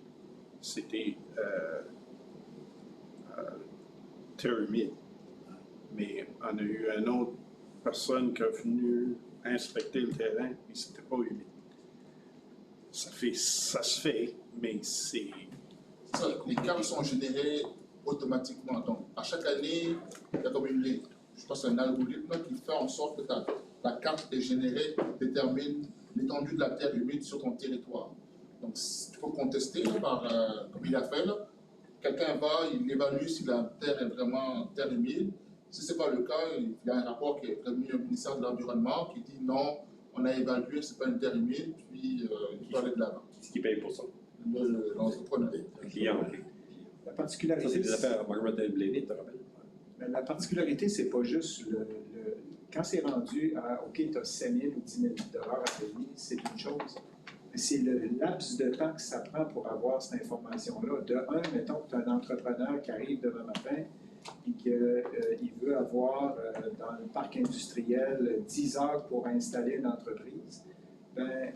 C'était terre humide. Mais on a eu une autre personne qui est venue inspecter le terrain, et c'était pas humide. Ça se fait, mais c'est. Ça, les cartes sont générées automatiquement. Donc, à chaque année, il y a comme je pense un algorithme qui fait en sorte que la carte est générée, détermine l'étendue de la terre humide sur ton territoire. Donc, il faut contester comme il a fait là. Quelqu'un va, il évalue si la terre est vraiment terre humide. Si ce n'est pas le cas, il y a un rapport qui est prévenu au ministère de l'Environnement qui dit non, on a évalué, ce n'est pas une terre humide, puis il faut aller de l'avant. Ce qui paye pour ça? L'entrepreneur. Le client, OK. La particularité, Ça, c'est des affaires à Margaret Blaney, tu te rappelles? mais la particularité, c'est pas juste quand c'est rendu à OK, tu as 5 000 ou 10 000 $ à payer, c'est une chose. Mais c'est le laps de temps que ça prend pour avoir cette information-là. De un, mettons que tu as un entrepreneur qui arrive demain matin et qu'il veut avoir dans le parc industriel 10 heures pour installer une entreprise. Ben,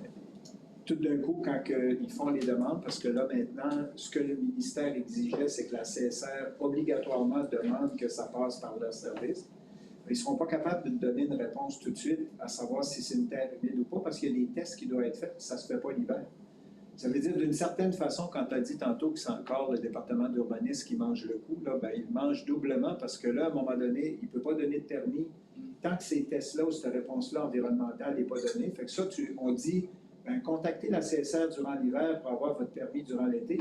tout d'un coup, quand ils font les demandes, parce que là maintenant, ce que le ministère exigeait, c'est que la CSR obligatoirement demande que ça passe par leur service. Ils ne seront pas capables de donner une réponse tout de suite à savoir si c'est une terre humide ou pas, parce qu'il y a des tests qui doivent être faits, ça ne se fait pas l'hiver. Ça veut dire, d'une certaine façon, quand tu as dit tantôt que c'est encore le département d'urbanisme qui mange le coup, là, ben, il mange doublement, parce que là, à un moment donné, il ne peut pas donner de permis tant que ces tests-là ou cette réponse-là environnementale n'est pas donnée. Fait que ça, on dit, ben, contactez la CSR durant l'hiver pour avoir votre permis durant l'été.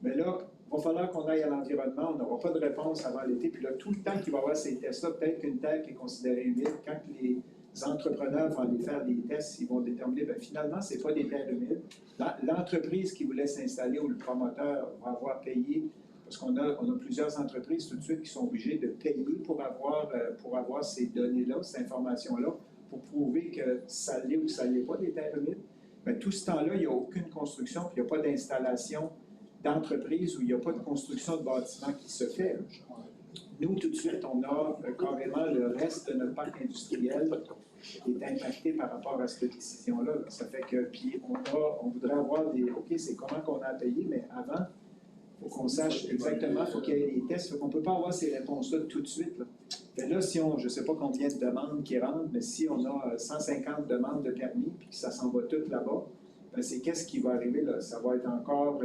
Mais là, il va falloir qu'on aille à l'environnement, on n'aura pas de réponse avant l'été. Puis là, tout le temps qu'il va y avoir ces tests-là, peut-être qu'une terre qui est considérée humide, quand les entrepreneurs vont aller faire des tests, ils vont déterminer, bien, finalement, ce n'est pas des terres humides. L'entreprise qui voulait s'installer ou le promoteur va avoir payé, parce qu'on a plusieurs entreprises tout de suite qui sont obligées de payer pour avoir ces données-là, cette information-là, pour prouver que ça l'est ou ça ne l'est pas des terres humides. Mais tout ce temps-là, il n'y a aucune construction, puis il n'y a pas d'installation d'entreprises où il n'y a pas de construction de bâtiments qui se fait. Nous, tout de suite, on a carrément le reste de notre parc industriel qui est impacté par rapport à cette décision-là. Ça fait que, puis on voudrait avoir des, OK, c'est comment qu'on a à payer, mais avant, il faut qu'on sache exactement, il faut qu'il y ait des tests, il faut qu'on ne peut pas avoir ces réponses-là tout de suite. Là. Mais là, si on, je ne sais pas combien de demandes qui rentrent, mais si on a 150 demandes de permis, puis que ça s'en va tout là-bas, ben c'est qu'est-ce qui va arriver là? Ça va être encore,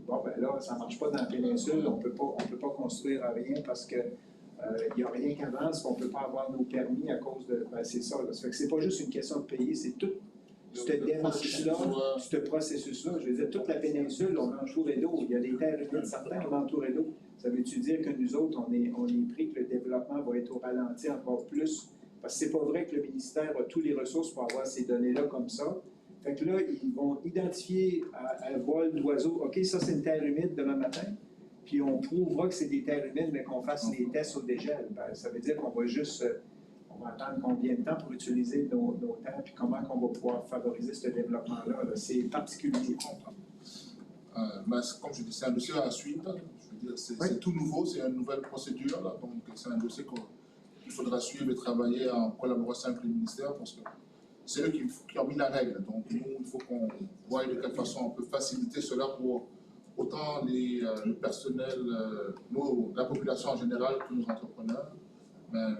bon ben là, ça ne marche pas dans la péninsule, on peut pas construire rien parce que il n'y a rien qui avance, qu'on ne peut pas avoir nos permis à cause de, ben c'est ça. Là. Ça fait que c'est pas juste une question de payer, c'est tout cette démarche-là, ce processus-là. Je veux dire, toute la péninsule, on est entouré d'eau. Il y a des terres humides certains qui sont entourés d'eau. Ça veut-tu dire que nous autres, on est pris que le développement va être au ralenti encore plus? Parce que c'est pas vrai que le ministère a toutes les ressources pour avoir ces données-là comme ça. Fait que là, ils vont identifier à vol d'oiseau, OK, ça c'est une terre humide demain matin, puis on prouvera que c'est des terres humides, mais qu'on fasse les tests au dégel. Ben, ça veut dire qu'on va juste, on va attendre combien de temps pour utiliser nos terres, puis comment on va pouvoir favoriser ce développement-là. Là. C'est particulier. Mais comme je dis, c'est un dossier à suivre. Je veux dire, c'est tout nouveau, c'est une nouvelle procédure, là, donc c'est un dossier qu'il faudra suivre et travailler en collaboration avec le ministère, parce que c'est eux qui ont mis la règle. Donc, nous, il faut qu'on voie de quelle façon on peut faciliter cela pour autant le personnel, la population en général que nos entrepreneurs. Mais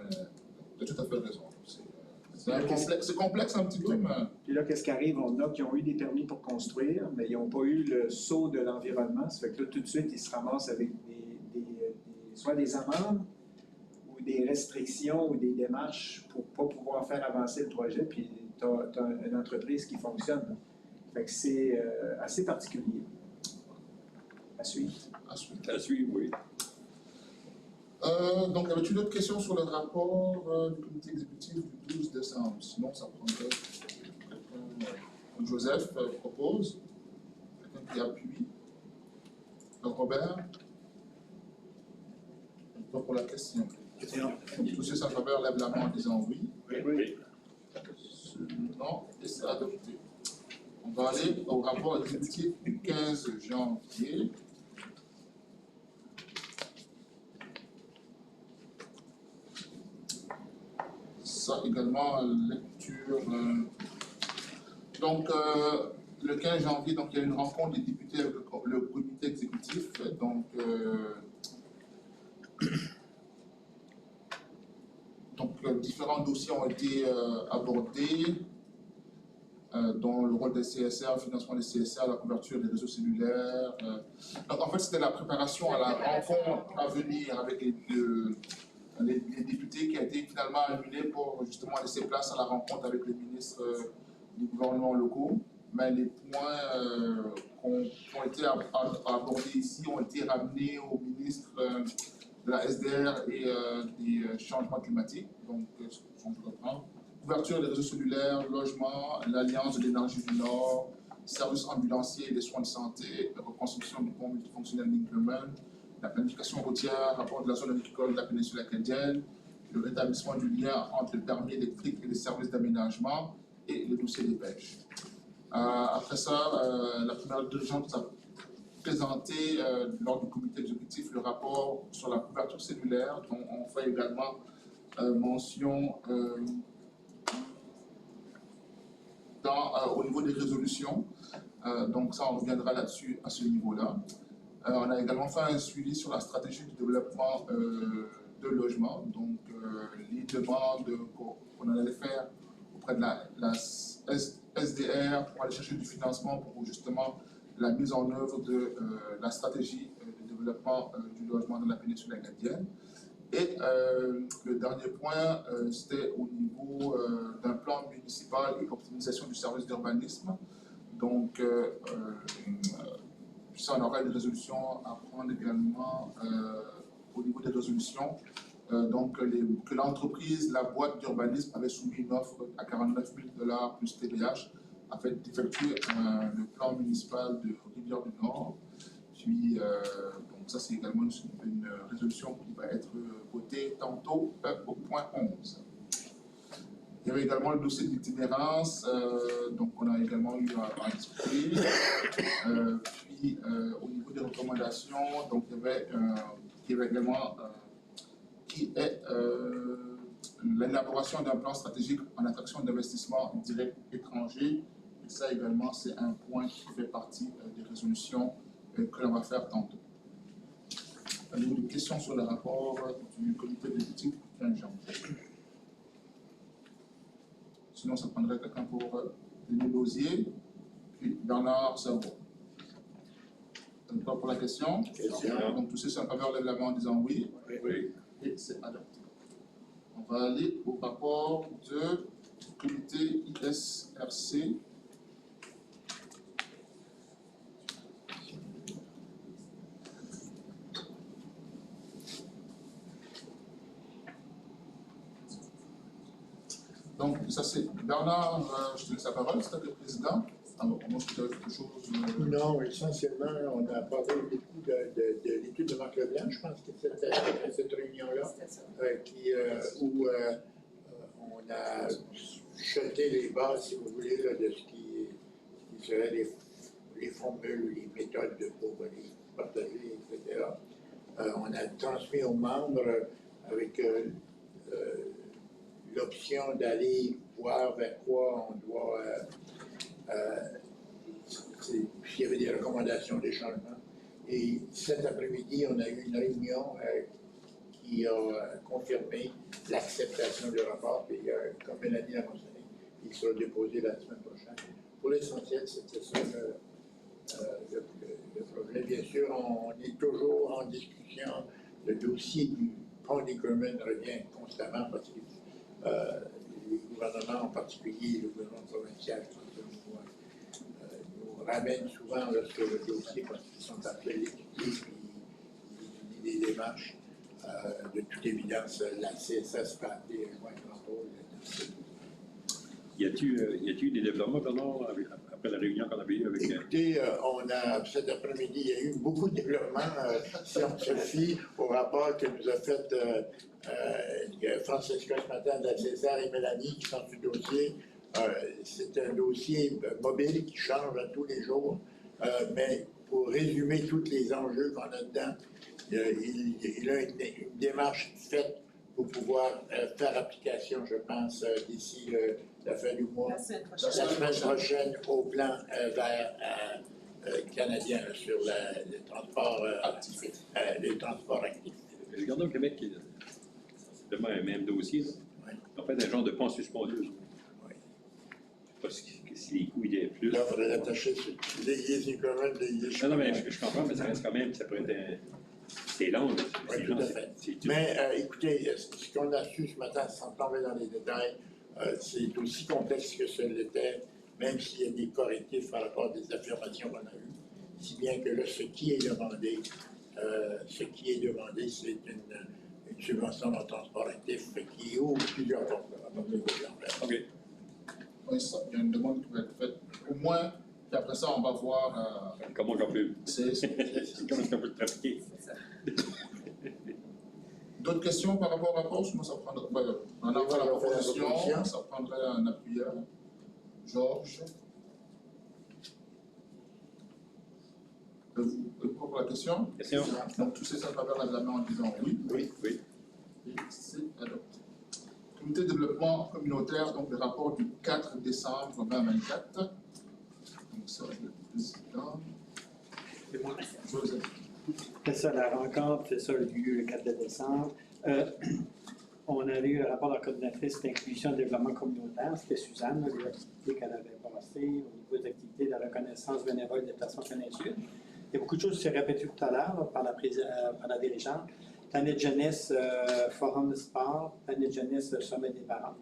tu as tout à fait raison. C'est complexe un petit peu, mais... Puis là, qu'est-ce qui arrive? On a qui ont eu des permis pour construire, mais ils n'ont pas eu le saut de l'environnement. Ça fait que là, tout de suite, ils se ramassent avec soit des amendes ou des restrictions ou des démarches pour ne pas pouvoir faire avancer le projet. Puis tu as une entreprise qui fonctionne. Là. Fait que c'est assez particulier. À suivre. À suivre, oui. Donc, avais-tu d'autres questions sur le rapport du comité exécutif du 12 décembre? Sinon, ça prendrait Joseph propose, quelqu'un qui appuie. Donc, Robert, donc pour la question. Monsieur Saint-Robert lève la main en disant oui. Oui. Non, et c'est adopté. On va aller au rapport exécutif du 15 janvier. Ça également, lecture. Donc, le 15 janvier, donc, il y a une rencontre des députés avec le comité exécutif. Donc, différents dossiers ont été abordés, dont le rôle des CSR, le financement des CSR, la couverture des réseaux cellulaires. Donc, en fait, c'était la préparation à la rencontre à venir avec les députés qui a été finalement annulé pour justement laisser place à la rencontre avec les ministres du gouvernement locaux. Mais les points qui ont été abordés ici ont été ramenés au ministre de la SDR et des changements climatiques. Donc, je reprends. Couverture des réseaux cellulaires, logement, l'Alliance de l'énergie du Nord, services ambulanciers et des soins de santé, reconstruction du pont multifonctionnel Lincoln, la planification routière, rapport de la zone agricole de la péninsule acadienne, le rétablissement du lien entre le permis électrique et les services d'aménagement et le dossier des pêches. Après ça, la première dirigeante a présenté lors du comité exécutif le rapport sur la couverture cellulaire, dont on fait également mention au niveau des résolutions. Donc ça, on reviendra là-dessus à ce niveau-là. On a également fait un suivi sur la stratégie de développement de logement, donc les demandes qu'on allait faire auprès de la SDR pour aller chercher du financement pour justement la mise en œuvre de la stratégie de développement du logement dans la péninsule acadienne. Et le dernier point, c'était au niveau d'un plan municipal et optimisation du service d'urbanisme. Donc, ça, on aura des résolutions à prendre également au niveau des résolutions. Donc, que l'entreprise, la boîte d'urbanisme avait soumis une offre à 49 000 $ plus TVH afin d'effectuer le plan municipal de Rivière-du-Nord. Puis, donc ça, c'est également une résolution qui va être votée tantôt au point 11. Il y avait également le dossier d'itinérance, donc on a également eu à discuter. Puis, au niveau des recommandations, donc il y avait un petit règlement qui est l'élaboration d'un plan stratégique en attraction d'investissements directs étrangers. Et ça également, c'est un point qui fait partie des résolutions que l'on va faire tantôt. Avez-vous des questions sur le rapport du comité d'éthique 15 janvier? Sinon, ça prendrait quelqu'un pour Denis Lausier, puis Bernard Servo. D'accord pour la question? Donc, tous ceux qui sont en faveur, lèvent la main en disant oui. Oui. Et c'est adopté. On va aller au rapport du comité ISRC. Donc, ça c'est Bernard, je te laisse la parole, c'est le président. Alors, moi, je peux quelque chose. Non, essentiellement, on a parlé beaucoup de l'étude de Marc Leblanc, je pense que c'était à cette réunion-là, C'était ça. où on a jeté les bases, si vous voulez, là, de ce qui seraient les formules, les méthodes pour les partager, etc. On a transmis aux membres avec l'option d'aller voir vers quoi on doit, s'il y avait des recommandations, des changements. Et cet après-midi, on a eu une réunion qui a confirmé l'acceptation du rapport. Et comme Mélanie l'a mentionné, il sera déposé la semaine prochaine. Pour l'essentiel, c'était ça le projet. Bien sûr, on est toujours en discussion. Le dossier du pont des communes revient constamment parce que les gouvernements, en particulier le gouvernement provincial, nous ramènent souvent là, sur le dossier parce qu'ils sont appelés l'étudier puis ils étudient des démarches. De toute évidence, la CSS va appeler un grand rôle. Y a-t-il des développements, Bernard, après la réunion qu'on avait eue avec... Écoutez, on a, cet après-midi, il y a eu beaucoup de développements. Si on se fie au rapport que nous a fait Francesca ce matin de la César et Mélanie qui sont sur le dossier, c'est un dossier mobile qui change à tous les jours. Mais pour résumer tous les enjeux qu'on a dedans, il a une démarche faite pour pouvoir faire application, je pense, d'ici la fin du mois. La semaine prochaine. La semaine prochaine au plan vert canadien là, sur le transport actif. Le gardien au Québec, c'est vraiment un même dossier. Là. Oui. En fait, un genre de pont suspendu. Oui. Parce que si les coûts étaient plus... Là, il faudrait l'attacher sur des liés. Non, mais je comprends, mais ça reste quand même, ça pourrait être c'est long. Là. Oui, tout à fait. Mais écoutez, ce qu'on a su ce matin, sans tomber dans les détails, c'est aussi complexe que ce l'était, même s'il y a des correctifs par rapport à des affirmations qu'on a eues. Si bien que là, ce qui est demandé, c'est une subvention en transport actif qui ouvre plusieurs portes à partir de l'envers. OK. Oui, ça, il y a une demande qui va être faite. Au moins, puis après ça, on va voir. Comment on peut... Comment on peut le trafiquer? D'autres questions par rapport au rapport? Moi, ça prendrait. On a fait la proposition, ça prendrait un appuyeur. Georges. Vous pour la question? Question? Donc, tous ces faveurs lèvent la main en disant oui. Oui. Oui. Et c'est adopté. Comité de développement communautaire, donc le rapport du 4 décembre 2024. Donc, ça, le président. C'est moi. Joseph. C'est ça, la rencontre, c'est ça, le lieu le 4 décembre. On avait eu le rapport de la coordinatrice d'inclusion et développement communautaire, c'était Suzanne, les activités qu'elle avait passées au niveau des activités de la reconnaissance bénévole des personnes péninsulaires. Il y a beaucoup de choses qui s'est répétées tout à l'heure par la dirigeante. L'année de jeunesse, forum de sport, l'année de jeunesse, sommet des parents.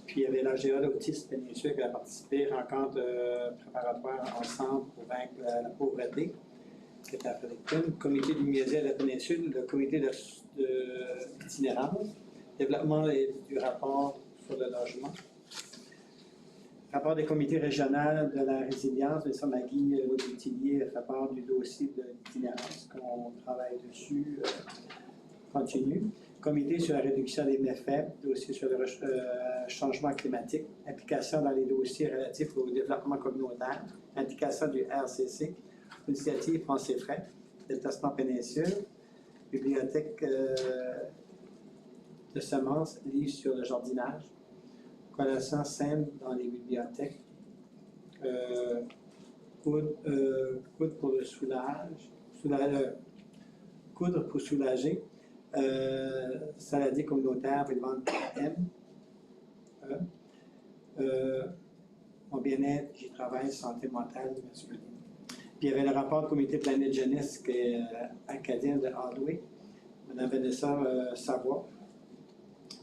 Puis il y avait l'AGA d'autisme péninsulaire qui a participé, rencontre préparatoire ensemble pour vaincre la pauvreté, qui était à Fredericton, le comité du musée à la péninsule, le comité d'itinérance, développement du rapport sur le logement, rapport des comités régionaux de la résilience, mais ça, Maggie Boutillier fait part du dossier de l'itinérance, qu'on travaille dessus, continue. Comité sur la réduction des méfaits, dossier sur le changement climatique, implication dans les dossiers relatifs au développement communautaire, implication du RCC, initiative Pensée Frais, déplacement péninsule, bibliothèque de semences, livres sur le jardinage, connaissances simples dans les bibliothèques, coudre pour le coudre pour soulager, saladier communautaire pour les ventes M. Mon bien-être, j'y travaille, santé mentale, masculine. Puis il y avait le rapport du comité Planète Jeunesse qui est acadien de Hardway, Mme Vanessa Savoie,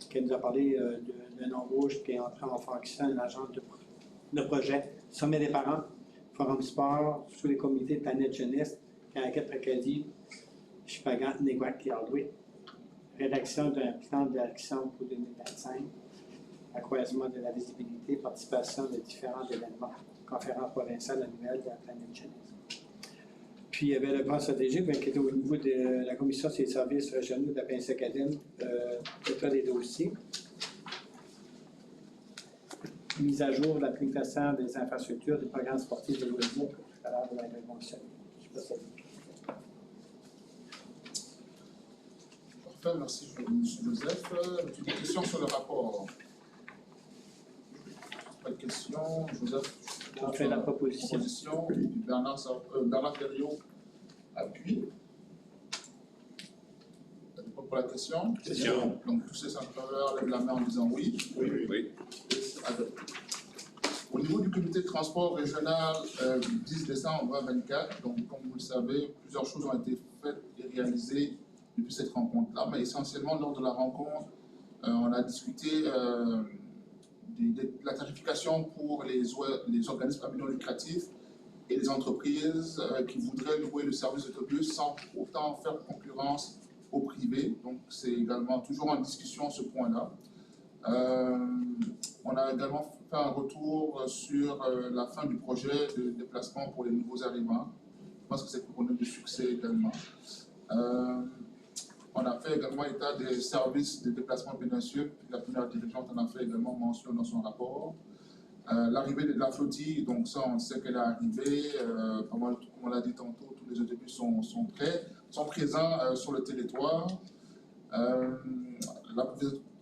qui nous a parlé d'une embauche qui est entrée en fonction un agent de projet, Sommet des parents, Forum Sport, sous les comités Planète Jeunesse, Caracat Acadie, Chupagan, Néguac et Hardway. Rédaction d'un plan d'action pour 2025. Accroissement de la visibilité, participation de différents événements, conférence provinciale annuelle de la Planète Jeunesse. Puis il y avait le plan stratégique qui était au niveau de la Commission sur les services régionaux de la Pince-Académie, l'état des dossiers. Mise à jour de l'application des infrastructures des programmes sportifs de loisirs, comme tout à l'heure, vous l'avez mentionné. Je ne sais pas si Parfait, merci M. Joseph. Une question sur le rapport. Pas de questions. Joseph, on fait la proposition. Bernard Thériault appuie. Pour la question? Question. Donc, tous ces sénateurs lèvent la main en disant oui. Oui. Et c'est adopté. Au niveau du comité de transport régional du 10 décembre 2024, donc comme vous le savez, plusieurs choses ont été faites et réalisées depuis cette rencontre-là, mais essentiellement lors de la rencontre, on a discuté de la tarification pour les organismes à but non lucratif et les entreprises qui voudraient louer le service d'autobus sans autant faire concurrence au privé. Donc c'est également toujours en discussion ce point-là. On a également fait un retour sur la fin du projet de déplacement pour les nouveaux arrivants. Je pense que c'est pour nous de succès également. On a fait également état des services de déplacement péninsule. La première dirigeante en a fait également mention dans son rapport. L'arrivée de la flottille, donc ça on sait qu'elle est arrivée. Comme on l'a dit tantôt, tous les autobus sont prêts, sont présents sur le territoire.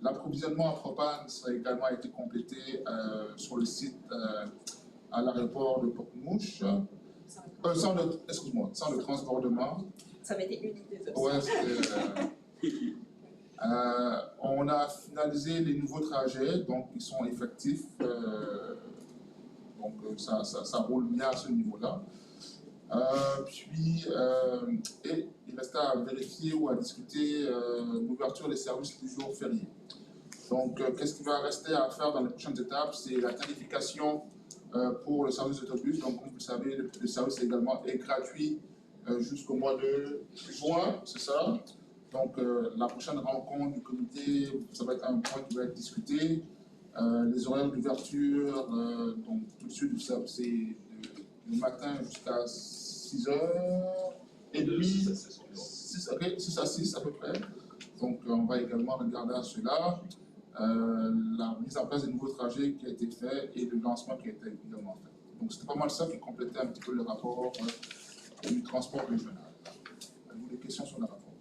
L'approvisionnement en propane, ça a également été complété sur le site à l'aéroport de Port-Mouche. Sans le transbordement. Ça avait été une des options. Ouais, on a finalisé les nouveaux trajets, donc ils sont effectifs. Donc ça roule bien à ce niveau-là. Et il reste à vérifier ou à discuter l'ouverture des services du jour férié. Donc, qu'est-ce qui va rester à faire dans les prochaines étapes? C'est la tarification pour le service d'autobus. Donc, comme vous le savez, le service également est gratuit jusqu'au mois de juin, c'est ça? Donc, la prochaine rencontre du comité, ça va être un point qui va être discuté. Les horaires d'ouverture, donc tout de suite, c'est le matin jusqu'à 6h. Et puis, 6 à 6 à peu près. Donc, on va également regarder à cela. La mise en place des nouveaux trajets qui a été fait et le lancement qui a été évidemment fait. Donc, c'était pas mal ça qui complétait un petit peu le rapport du transport régional. Avez-vous des questions sur le rapport?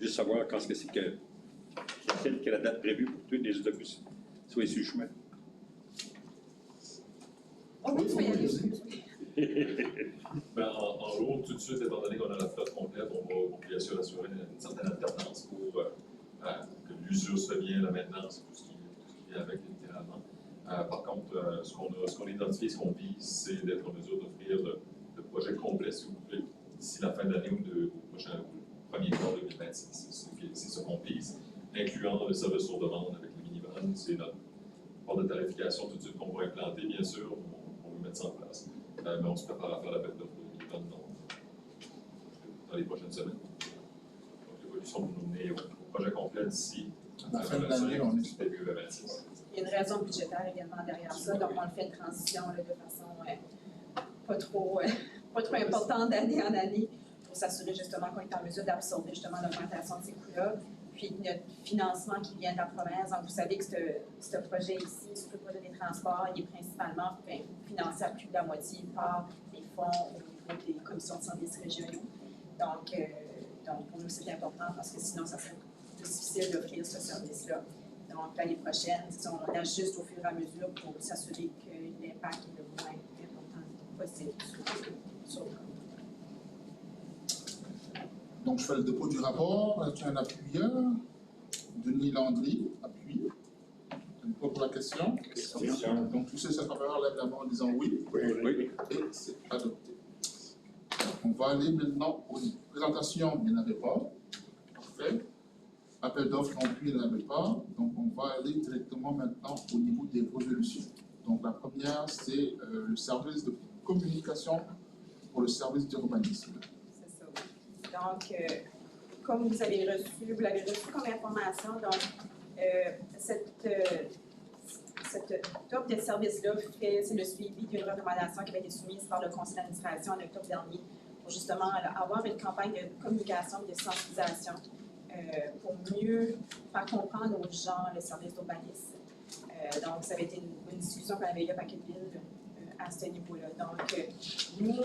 Juste savoir quand est-ce que c'est quelle est la date prévue pour tous les autobus soient sur le chemin. Oh oui, tu peux y aller. En gros, tout de suite, étant donné qu'on a la flotte complète, on va bien sûr assurer une certaine alternance pour que l'usure se bien, la maintenance, tout ce qui vient avec littéralement. Par contre, ce qu'on identifie, ce qu'on vise, c'est d'être en mesure d'offrir le projet complet, si vous voulez, d'ici la fin de l'année ou au prochain premier quart 2026. C'est ce qu'on vise, incluant le service sur demande avec les minivans. C'est notre porte de tarification tout de suite qu'on va implanter, bien sûr, on va mettre ça en place. Mais on se prépare à faire l'appel d'offres de minivans dans les prochaines semaines. Donc, l'évolution pour nous mener au projet complet d'ici la fin de l'année, on est début 2026. Il y a une raison budgétaire également derrière ça, donc on le fait une transition là, de façon pas trop importante d'année en année pour s'assurer justement qu'on est en mesure d'absorber justement l'augmentation de ces coûts-là. Puis notre financement qui vient de la province, donc vous savez que ce projet ici, ce projet des transports, il est principalement financé à plus de la moitié par les fonds au niveau des commissions de services régionaux. Donc, pour nous, c'est important parce que sinon, ça serait plus difficile d'offrir ce service-là. Donc, l'année prochaine, on ajuste au fur et à mesure pour s'assurer que l'impact est le moins important possible sur le Donc, je fais le dépôt du rapport. Est-ce qu'il y a un appuyeur? Denis Landry, appuie. Pas pour la question. Donc, tous ces sénateurs lèvent la main en disant oui. Oui. Et c'est adopté. On va aller maintenant aux présentations. Il n'y en avait pas. Parfait. Appel d'offres non plus, il n'y en avait pas. Donc, on va aller directement maintenant au niveau des résolutions. Donc, la première, c'est le service de communication pour le service d'urbanisme. C'est ça. Donc, comme vous l'avez reçu comme information, donc, cette offre de service-là, c'est le suivi d'une recommandation qui avait été soumise par le conseil d'administration en octobre dernier pour justement avoir une campagne de communication et de sensibilisation pour mieux faire comprendre aux gens le service d'urbanisme. Donc, ça avait été une discussion qu'on avait eue à Paquetteville à ce niveau-là. Donc, nous,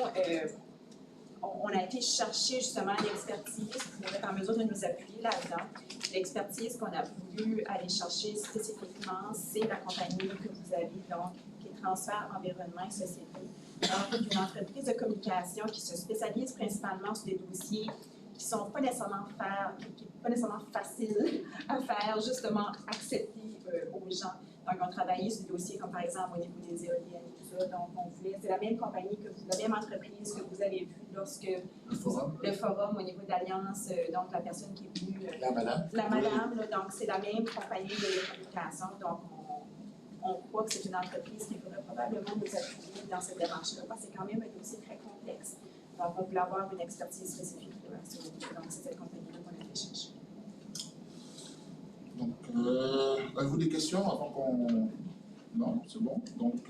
on a été chercher justement l'expertise pour être en mesure de nous appuyer là-dedans. L'expertise qu'on a voulu aller chercher spécifiquement, c'est la compagnie que vous avez, donc, qui est Transfert Environnement et Société. Donc, une entreprise de communication qui se spécialise principalement sur des dossiers qui ne sont pas nécessairement faciles à faire, justement, accepter aux gens. Donc, on travaillait sur des dossiers comme, par exemple, au niveau des éoliennes et tout ça. Donc, c'est la même compagnie, la même entreprise que vous avez vue lorsque Le forum au niveau d'Alliance, donc la personne qui est venue. La madame. La madame, là, donc c'est la même compagnie de communication. Donc, on croit que c'est une entreprise qui pourrait probablement nous appuyer dans cette démarche-là, parce que c'est quand même un dossier très complexe. Donc, on voulait avoir une expertise spécifique sur le dossier. Donc, c'est cette compagnie-là qu'on a fait chercher. Donc, avez-vous des questions avant qu'on... Non, c'est bon. Donc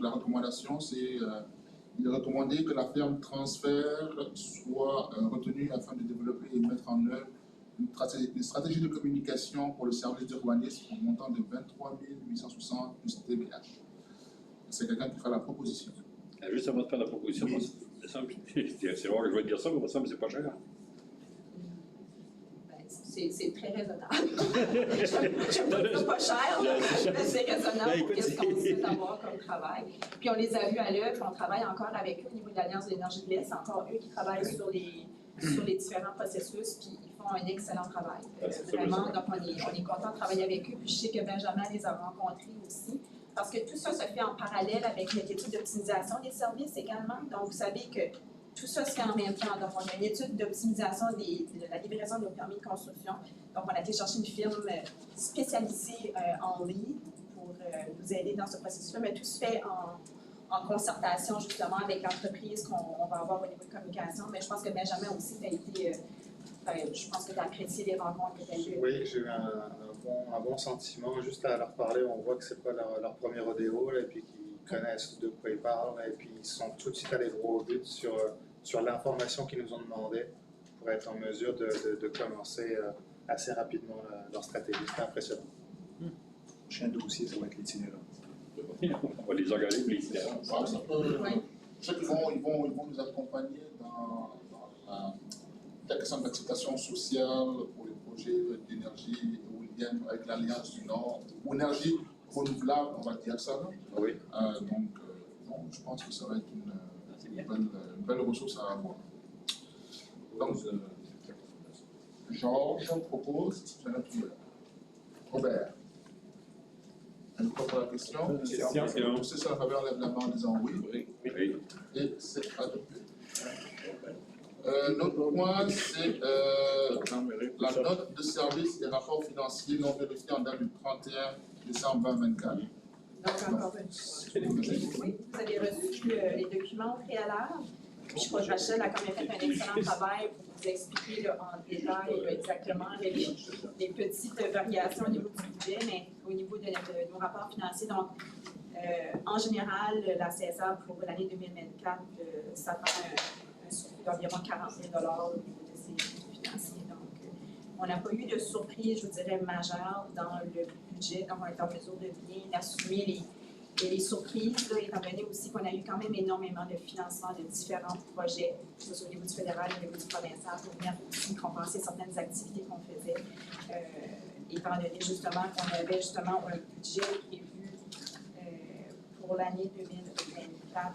la recommandation, c'est il est recommandé que la firme Transfert soit retenue afin de développer et mettre en œuvre une stratégie de communication pour le service d'urbanisme au montant de 23 860 plus TBH. C'est quelqu'un qui fera la proposition. Juste avant de faire la proposition, Oui. c'est rare que je vais dire ça, mais il me semble que c'est pas cher. C'est très raisonnable. Je ne trouve pas cher, mais c'est raisonnable pour ce qu'on sait avoir comme travail. Puis on les a vus à l'œuvre, on travaille encore avec eux au niveau de l'Alliance de l'énergie de l'Est. C'est encore eux qui travaillent sur les différents processus, puis ils font un excellent travail. Vraiment, donc on est content de travailler avec eux. Puis je sais que Benjamin les a rencontrés aussi. Parce que tout ça se fait en parallèle avec notre étude d'optimisation des services également. Donc, vous savez que tout ça se fait en même temps. Donc, on a une étude d'optimisation de la livraison de nos permis de construction. Donc, on a été chercher une firme spécialisée en ligne pour nous aider dans ce processus-là. Mais tout se fait en concertation, justement, avec l'entreprise qu'on va avoir au niveau de communication. Mais je pense que Benjamin aussi, tu as été... je pense que tu as apprécié les rencontres que tu as eues. Oui, j'ai eu un bon sentiment. Juste à leur parler, on voit que c'est pas leur premier rodéo, là, et puis qu'ils connaissent de quoi ils parlent, et puis ils sont tout de suite allés droit au but sur l'information qu'ils nous ont demandé pour être en mesure de commencer assez rapidement leur stratégie. C'est impressionnant. Le prochain dossier, ça va être l'itinérant. On va les organiser pour les itinérants. Ouais, ça peut, je sais qu'ils vont nous accompagner dans la question d'acceptation sociale pour les projets d'énergie éolienne avec l'Alliance du Nord, ou énergie renouvelable, on va dire ça. Oui. Donc, je pense que ça va être une belle ressource à avoir. Donc, Georges propose, Robert. Êtes-vous prêt pour la question? Question. C'est ça, Robert lève la main en disant oui. Oui. Et c'est adopté. L'autre point, c'est la note de service et rapports financiers non vérifiés en date du 31 décembre 2024. Donc, encore une fois. Oui, vous avez reçu les documents au préalable. Je crois que Rachel a quand même fait un excellent travail pour vous expliquer là, en détail exactement les petites variations au niveau du budget, mais au niveau de nos rapports financiers. Donc, en général, la CSA pour l'année 2024 s'attend un surplus d'environ 40 000 au niveau de ses financiers. Donc, on n'a pas eu de surprise, je vous dirais, majeure dans le budget. Donc, on est en mesure de bien assumer Et les surprises, là, étant donné aussi qu'on a eu quand même énormément de financement de différents projets, que ce soit au niveau du fédéral, au niveau du provincial, pour venir aussi compenser certaines activités qu'on faisait, étant donné justement qu'on avait justement un budget prévu pour l'année 2024.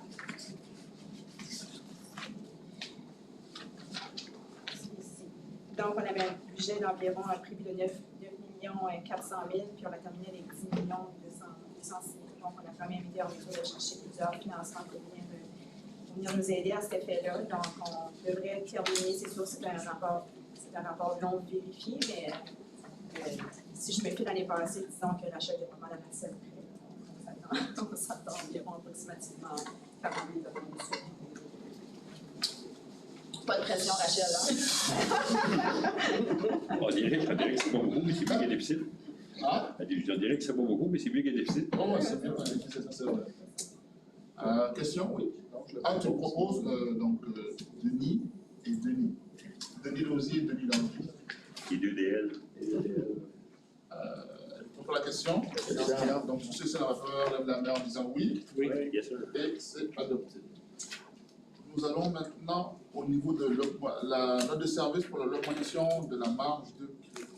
Donc, on avait un budget d'environ un prévu de 9 400 000, puis on a terminé avec 10 206 000. Donc, on a quand même été en mesure de chercher plusieurs financements pour venir nous aider à cet effet-là. Donc, on devrait terminer, c'est sûr, c'est un rapport non vérifié, mais si je me fie l'année passée, disons que l'achat était pas mal à la scène près. On s'attend environ approximativement 40 000 dessus. Pas de pression, Rachel, hein? On dirait que c'est pas beaucoup, mais c'est bien qu'il y a déficit. Ah? Je dirais que c'est pas beaucoup, mais c'est bien qu'il y a déficit. Oh, ouais, c'est bien, c'est vrai. Question? Oui. Ah, tu proposes donc Denis et Denis. Denis Lausier et Denis Landry. Et 2DL. Pour la question? Donc, tous ces sénateurs lèvent la main en disant oui. Oui, bien sûr. Et c'est adopté. Nous allons maintenant au niveau de la note de service pour l'augmentation de la marge de crédit.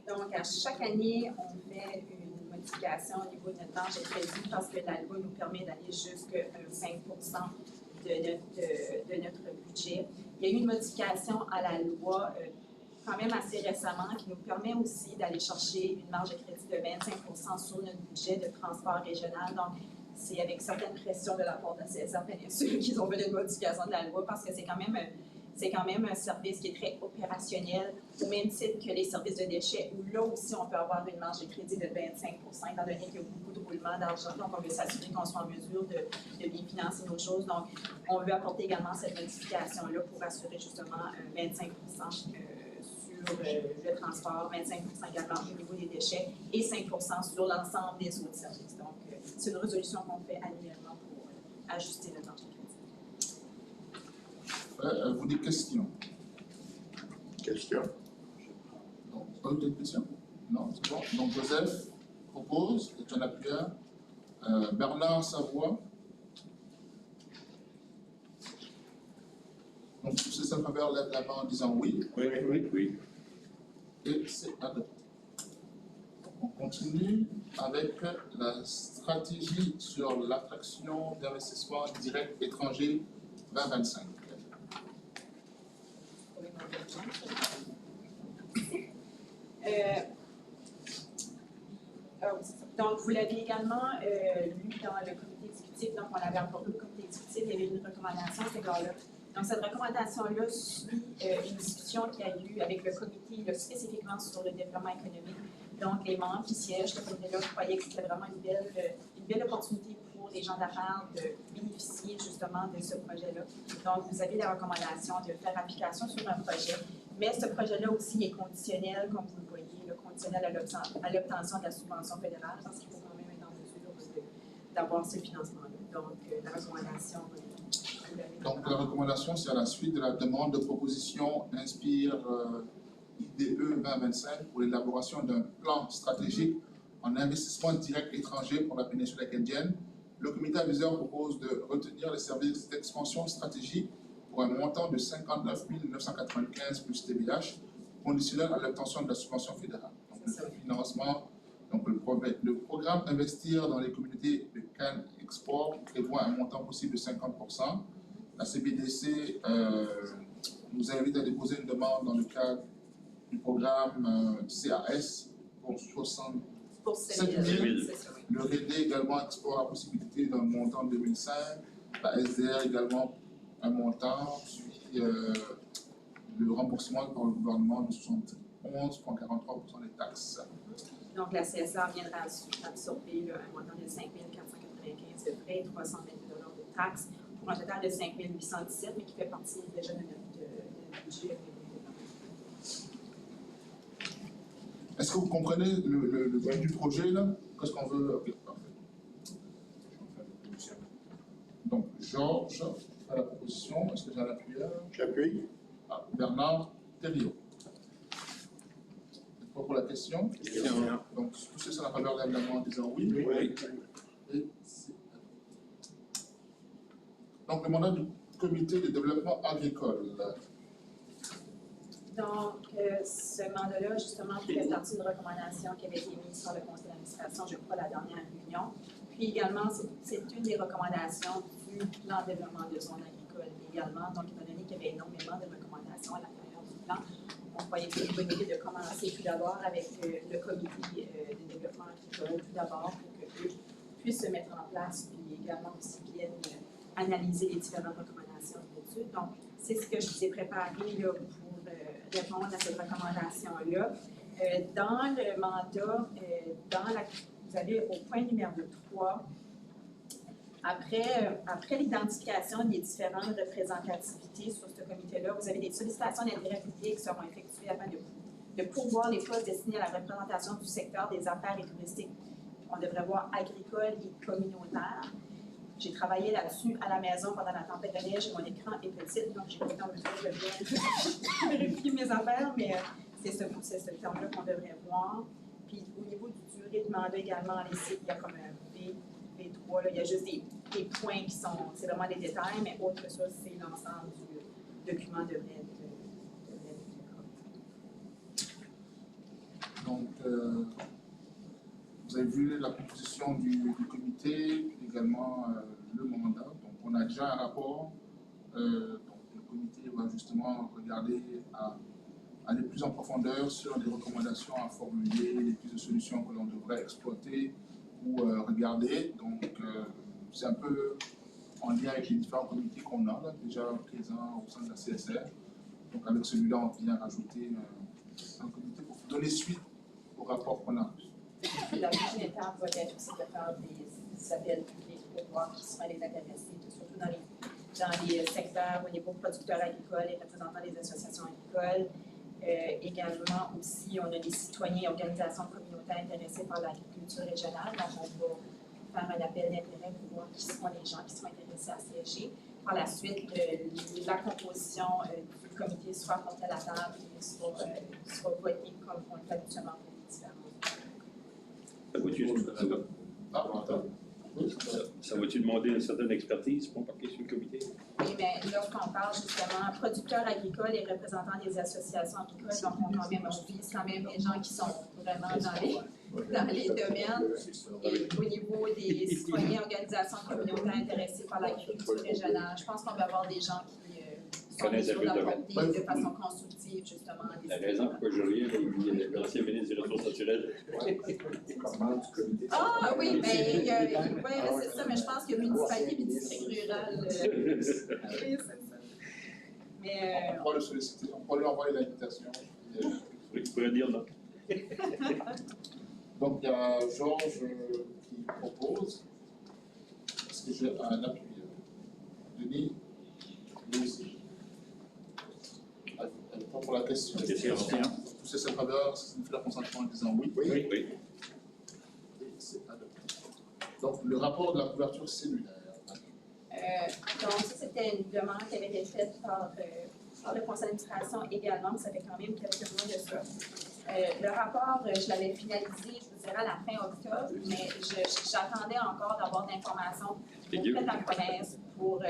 Donc, à chaque année, on fait une modification au niveau de notre marge de crédit parce que la loi nous permet d'aller jusqu'à 5 de notre budget. Il y a eu une modification à la loi quand même assez récemment qui nous permet aussi d'aller chercher une marge de crédit de 25 sur notre budget de transport régional. Donc, c'est avec certaines pressions de la part de la CSR, bien sûr, qu'ils ont fait une modification de la loi parce que c'est quand même un service qui est très opérationnel, au même titre que les services de déchets, où là aussi on peut avoir une marge de crédit de 25 étant donné qu'il y a beaucoup de roulement d'argent. Donc, on veut s'assurer qu'on soit en mesure de bien financer nos choses. Donc, on veut apporter également cette modification-là pour assurer justement 25 sur le transport, 25 également au niveau des déchets et 5 sur l'ensemble des autres services. Donc, c'est une résolution qu'on fait annuellement pour ajuster le marge de crédit. Vous des questions? Question? Donc, pas de questions? Non, c'est bon. Donc, Joseph propose, et tu en appuies un. Bernard Savoie. Donc, tous ces sénateurs lèvent la main en disant oui. Oui. Et c'est adopté. On continue avec la stratégie sur l'attraction d'investissements directs étrangers 2025. Donc, vous l'avez également lu dans le comité exécutif, donc on l'avait apporté au comité exécutif, il y avait une recommandation à cet égard-là. Donc, cette recommandation-là suit une discussion qu'il y a eu avec le comité là, spécifiquement sur le développement économique. Donc, les membres qui siègent, le comité-là croyaient que c'était vraiment une belle opportunité pour les gens d'affaires de bénéficier justement de ce projet-là. Donc, vous avez la recommandation de faire application sur un projet, mais ce projet-là aussi est conditionnel, comme vous le voyez, conditionnel à l'obtention de la subvention fédérale, parce qu'il faut quand même être en mesure d'avoir ce financement-là. Donc, la recommandation... Donc, la recommandation, c'est à la suite de la demande de proposition Inspire IDE 2025 pour l'élaboration d'un plan stratégique en investissement direct étranger pour la péninsule acadienne. Le comité aviseur propose de retenir les services d'expansion stratégique pour un montant de 59 995 plus TBH, conditionnel à l'obtention de la subvention fédérale. Donc, le financement, donc le programme Investir dans les communautés de Cannes Export prévoit un montant possible de 50%. La CBDC nous invite à déposer une demande dans le cadre du programme CAS pour 67 000. Le RED également explore la possibilité d'un montant de 2005. La SDR également un montant, puis le remboursement par le gouvernement de 71,43% des taxes. Donc, la CSR viendra absorber un montant de 5 495 de frais et 322 de taxes, pour un total de 5 817, mais qui fait partie déjà de notre budget. Est-ce que vous comprenez le but du projet, là? Qu'est-ce qu'on veut? Okay, parfait. Donc, Georges fait la proposition. Est-ce que j'ai un appuyeur? J'appuie. Bernard Thériault. Êtes-vous pour la question? Question. Donc, tous ceux qui sont en faveur de l'amendement en disant oui. Oui. Et Donc, le mandat du comité de développement agricole. Donc, ce mandat-là, justement, fait partie d'une recommandation qui avait été mise sur le conseil d'administration, je crois, à la dernière réunion. Puis également, c'est une des recommandations du plan de développement de zone agricole également. Donc, étant donné qu'il y avait énormément de recommandations à l'intérieur du plan, on croyait que c'était une bonne idée de commencer tout d'abord avec le comité de développement agricole, tout d'abord, pour qu'eux puissent se mettre en place, puis également aussi viennent analyser les différentes recommandations d'études. Donc, c'est ce que je vous ai préparé là, pour répondre à cette recommandation-là. Dans le mandat, vous avez au point numéro 3, après l'identification des différentes représentativités sur ce comité-là, vous avez des sollicitations d'intérêt public qui seront effectuées afin de pourvoir les postes destinés à la représentation du secteur des affaires et touristiques. On devrait voir agricole et communautaire. J'ai travaillé là-dessus à la maison pendant la tempête de neige. Mon écran est petit, donc j'ai pas le temps de bien vérifier mes affaires, mais c'est ce terme-là qu'on devrait voir. Puis au niveau du durée de mandat également, les sites, il y a comme un B3, là, il y a juste des points qui sont, c'est vraiment des détails, mais autre que ça, c'est l'ensemble du document devrait être. Donc, vous avez vu la composition du comité, puis également le mandat. Donc, on a déjà un rapport. Donc, le comité va justement regarder aller plus en profondeur sur les recommandations à formuler, les pistes de solutions que l'on devrait exploiter ou regarder. Donc, c'est un peu en lien avec les différents comités qu'on a là, déjà présents au sein de la CSR. Donc, avec celui-là, on vient rajouter un comité pour donner suite au rapport qu'on a. La prochaine étape va être aussi de faire des appels publics pour voir qui seraient les intéressés, surtout dans les secteurs au niveau producteurs agricoles et représentants des associations agricoles. Également aussi, on a des citoyens et organisations communautaires intéressés par l'agriculture régionale. Donc, on va faire un appel d'intérêt pour voir qui seront les gens qui seront intéressés à siéger. Par la suite, la composition du comité sera portée à la table et sera votée comme on le fait habituellement pour les différents. Ça va-tu demander une certaine expertise pour embarquer sur le comité? Oui, mais lorsqu'on parle justement producteurs agricoles et représentants des associations agricoles, donc on vise quand même les gens qui sont vraiment dans les domaines. Et au niveau des citoyens, organisations communautaires intéressées par l'agriculture régionale, je pense qu'on va avoir des gens qui sont mesure d'apporter de façon constructive, justement. La raison pourquoi je reviens, l'ancien ministre des Ressources naturelles. Ah oui, mais c'est ça, mais je pense que municipalité et district rural. Oui, c'est ça. Mais. On pourra le solliciter, on pourra lui envoyer l'invitation. Oui, tu pourrais dire non. Donc, il y a Georges qui propose. Est-ce que j'ai un appui? Denis, lui aussi. Pour la question. Tous ces sénateurs signifient leur consentement en disant oui. Oui. Et c'est adopté. Donc, le rapport de la couverture cellulaire. Donc, ça, c'était une demande qui avait été faite par le conseil d'administration également, ça fait quand même quelques mois de ça. Le rapport, je l'avais finalisé, je vous dirais, à la fin octobre, mais j'attendais encore d'avoir d'informations auprès de la province pour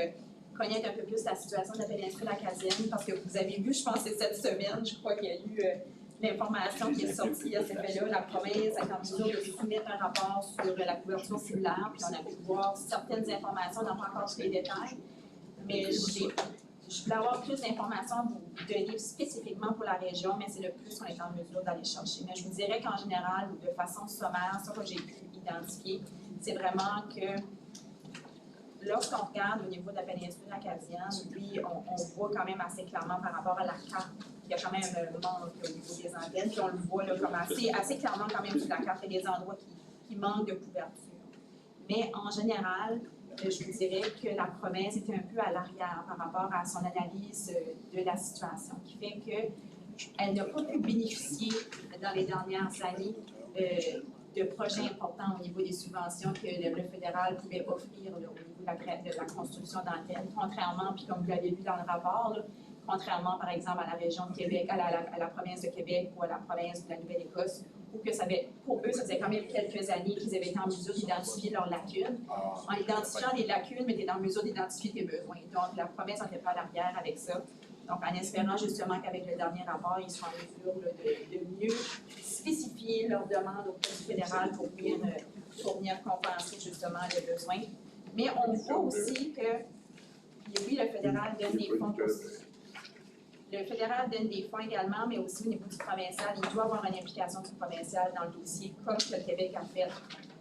connaître un peu plus la situation de la péninsule acadienne, parce que vous avez vu, je pense que c'est cette semaine, je crois qu'il y a eu l'information qui est sortie à cet effet-là. La province est en mesure de soumettre un rapport sur la couverture cellulaire, puis on a pu voir certaines informations, on n'a pas encore tous les détails, mais je voulais avoir plus d'informations à vous donner spécifiquement pour la région, mais c'est le plus qu'on est en mesure d'aller chercher. Mais je vous dirais qu'en général, de façon sommaire, ce que j'ai pu identifier, c'est vraiment que lorsqu'on regarde au niveau de la péninsule acadienne, puis on voit quand même assez clairement par rapport à la carte, il y a quand même un manque au niveau des antennes, puis on le voit là, comme assez clairement quand même sur la carte, il y a des endroits qui manquent de couverture. Mais en général, je vous dirais que la province était un peu à l'arrière par rapport à son analyse de la situation, qui fait qu'elle n'a pas pu bénéficier dans les dernières années de projets importants au niveau des subventions que le fédéral pouvait offrir là, au niveau de la construction d'antennes, contrairement, puis comme vous l'avez vu dans le rapport, là, contrairement par exemple à la région de Québec, à la province de Québec ou à la province de la Nouvelle-Écosse, ou que pour eux, ça faisait quand même quelques années qu'ils avaient été en mesure d'identifier leurs lacunes. En identifiant les lacunes, mais tu es en mesure d'identifier tes besoins. Donc, la promesse n'en fait pas l'arrière avec ça. Donc, en espérant justement qu'avec le dernier rapport, ils seront en mesure de mieux spécifier leurs demandes auprès du fédéral pour venir compenser justement les besoins. Mais on voit aussi que, oui, le fédéral donne des fonds aussi. Le fédéral donne des fonds également, mais aussi au niveau du provincial, il doit avoir une implication du provincial dans le dossier, comme que le Québec a fait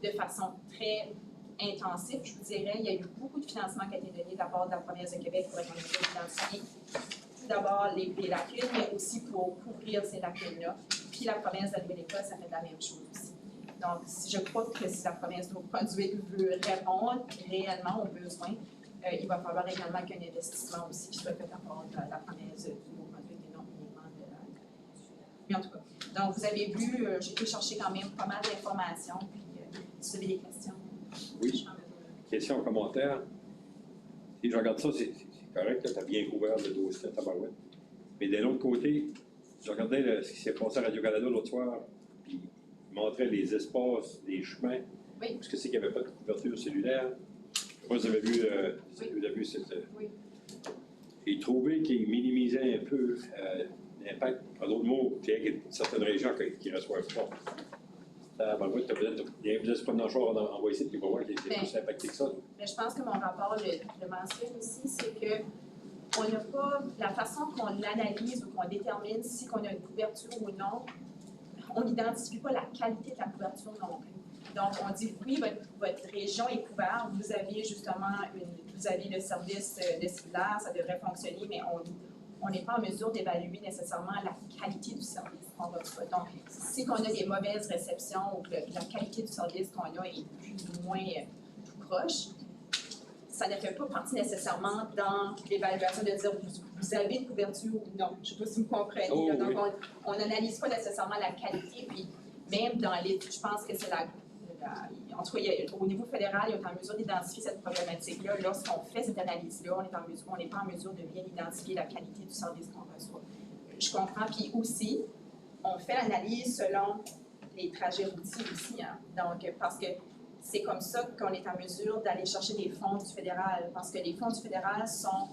de façon très intensive. Je vous dirais, il y a eu beaucoup de financement qui a été donné de la part de la province de Québec pour être en mesure d'identifier tout d'abord les lacunes, mais aussi pour couvrir ces lacunes-là. Puis la province de la Nouvelle-Écosse a fait la même chose aussi. Donc, je crois que si la province de Nouveau-Brunswick veut répondre réellement aux besoins, il va falloir également qu'un investissement aussi qui soit fait à part de la province du Nouveau-Brunswick et non uniquement de la... Mais en tout cas, donc vous avez vu, j'ai été chercher quand même pas mal d'informations, puis si vous avez des questions. Oui. Questions, commentaires? Si je regarde ça, c'est correct, tu as bien couvert le dossier de Tabarouette. Mais d'un autre côté, je regardais ce qui s'est passé à Radio-Canada l'autre soir, puis il montrait les espaces, les chemins. Oui. Parce que c'est qu'il n'y avait pas de couverture cellulaire. Moi, vous avez vu, cette. Oui. J'ai trouvé qu'il minimisait un peu l'impact. En d'autres mots, il y a certaines régions qui ne reçoivent pas. Il y a peut-être pas de char envoyé ici, puis il va voir qu'il est plus impacté que ça. Mais je pense que mon rapport le mentionne aussi, c'est que on n'a pas la façon qu'on analyse ou qu'on détermine si on a une couverture ou non, on n'identifie pas la qualité de la couverture non plus. Donc, on dit, oui, votre région est couverte, vous avez justement vous avez le service de cellulaire, ça devrait fonctionner, mais on n'est pas en mesure d'évaluer nécessairement la qualité du service qu'on reçoit. Donc, si on a des mauvaises réceptions ou que la qualité du service qu'on a est plus ou moins tout croche, ça ne fait pas partie nécessairement dans l'évaluation de dire vous avez une couverture ou non. Je ne sais pas si vous comprenez. Oh, donc, oui. on n'analyse pas nécessairement la qualité, puis même dans je pense que c'est en tout cas, au niveau fédéral, ils sont en mesure d'identifier cette problématique-là. Lorsqu'on fait cette analyse-là, on n'est pas en mesure de bien identifier la qualité du service qu'on reçoit. Je comprends. Puis aussi, on fait l'analyse selon les trajets routiers aussi. Hein. Donc, parce que c'est comme ça qu'on est en mesure d'aller chercher des fonds du fédéral. Parce que les fonds du fédéral sont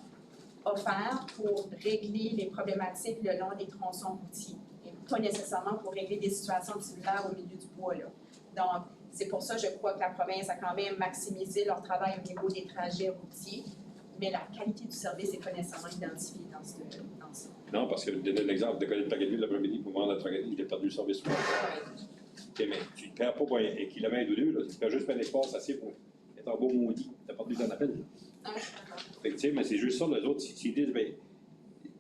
offerts pour régler les problématiques le long des tronçons routiers. Et pas nécessairement pour régler des situations de cellulaire au milieu du bois. Là. Donc, c'est pour ça, je crois que la province a quand même maximisé leur travail au niveau des trajets routiers, mais la qualité du service n'est pas nécessairement identifiée dans ça. Non, parce que, donner l'exemple de Colette Paquetville l'après-midi pour vendre la Paquetville, il a perdu le service. OK, mais tu ne perds pas pour un kilomètre ou deux, là, tu perds juste un espace assez pour être en beau maudit. Tu as perdu ton appel. Fait que, mais c'est juste ça, les autres, s'ils disent, bien,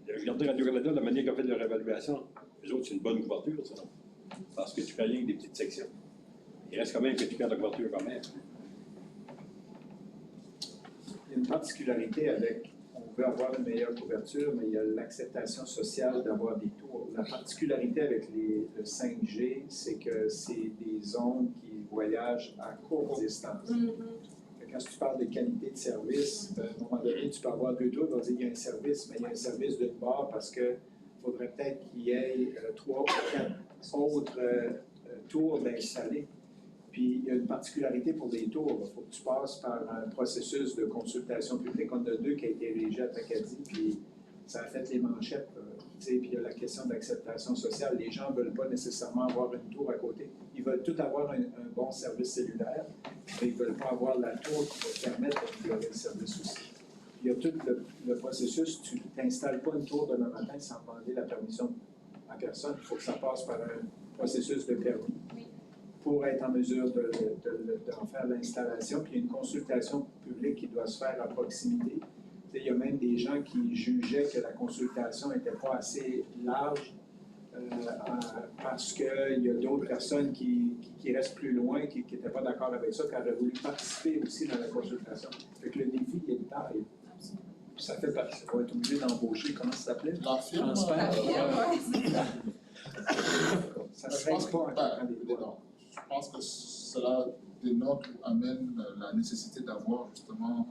je regardais Radio-Canada, la manière qu'ils ont fait leur évaluation, les autres, c'est une bonne couverture, ça. Parce que tu fais rien que des petites sections. Il reste quand même que tu perds la couverture quand même. Il y a une particularité avec, on veut avoir une meilleure couverture, mais il y a l'acceptation sociale d'avoir des tours. La particularité avec le 5G, c'est que c'est des zones qui voyagent à courte distance. Quand tu parles de qualité de service, à un moment donné, tu peux avoir deux tours, on va dire qu'il y a un service, mais il y a un service d'une part parce qu'il faudrait peut-être qu'il y ait 3 ou 4 autres tours d'installer. Puis, il y a une particularité pour les tours. Il faut que tu passes par un processus de consultation publique. On a 2 qui a été érigé à Tracadie, puis ça a fait les manchettes. Puis, il y a la question d'acceptation sociale. Les gens ne veulent pas nécessairement avoir une tour à côté. Ils veulent tout avoir un bon service cellulaire, mais ils ne veulent pas avoir la tour qui va permettre d'améliorer le service aussi. Puis, il y a tout le processus. Tu n'installes pas une tour demain matin sans demander la permission à personne. Il faut que ça passe par un processus de permis pour être en mesure d'en faire l'installation. Puis il y a une consultation publique qui doit se faire à proximité. Il y a même des gens qui jugeaient que la consultation n'était pas assez large parce qu'il y a d'autres personnes qui restent plus loin, qui n'étaient pas d'accord avec ça, qui auraient voulu participer aussi dans la consultation. Fait que le défi est de taille. Puis ça fait partie. On va être obligé d'embaucher, comment ça s'appelait? La firme. Ça ne reste pas en temps des Je pense que cela dénote ou amène la nécessité d'avoir justement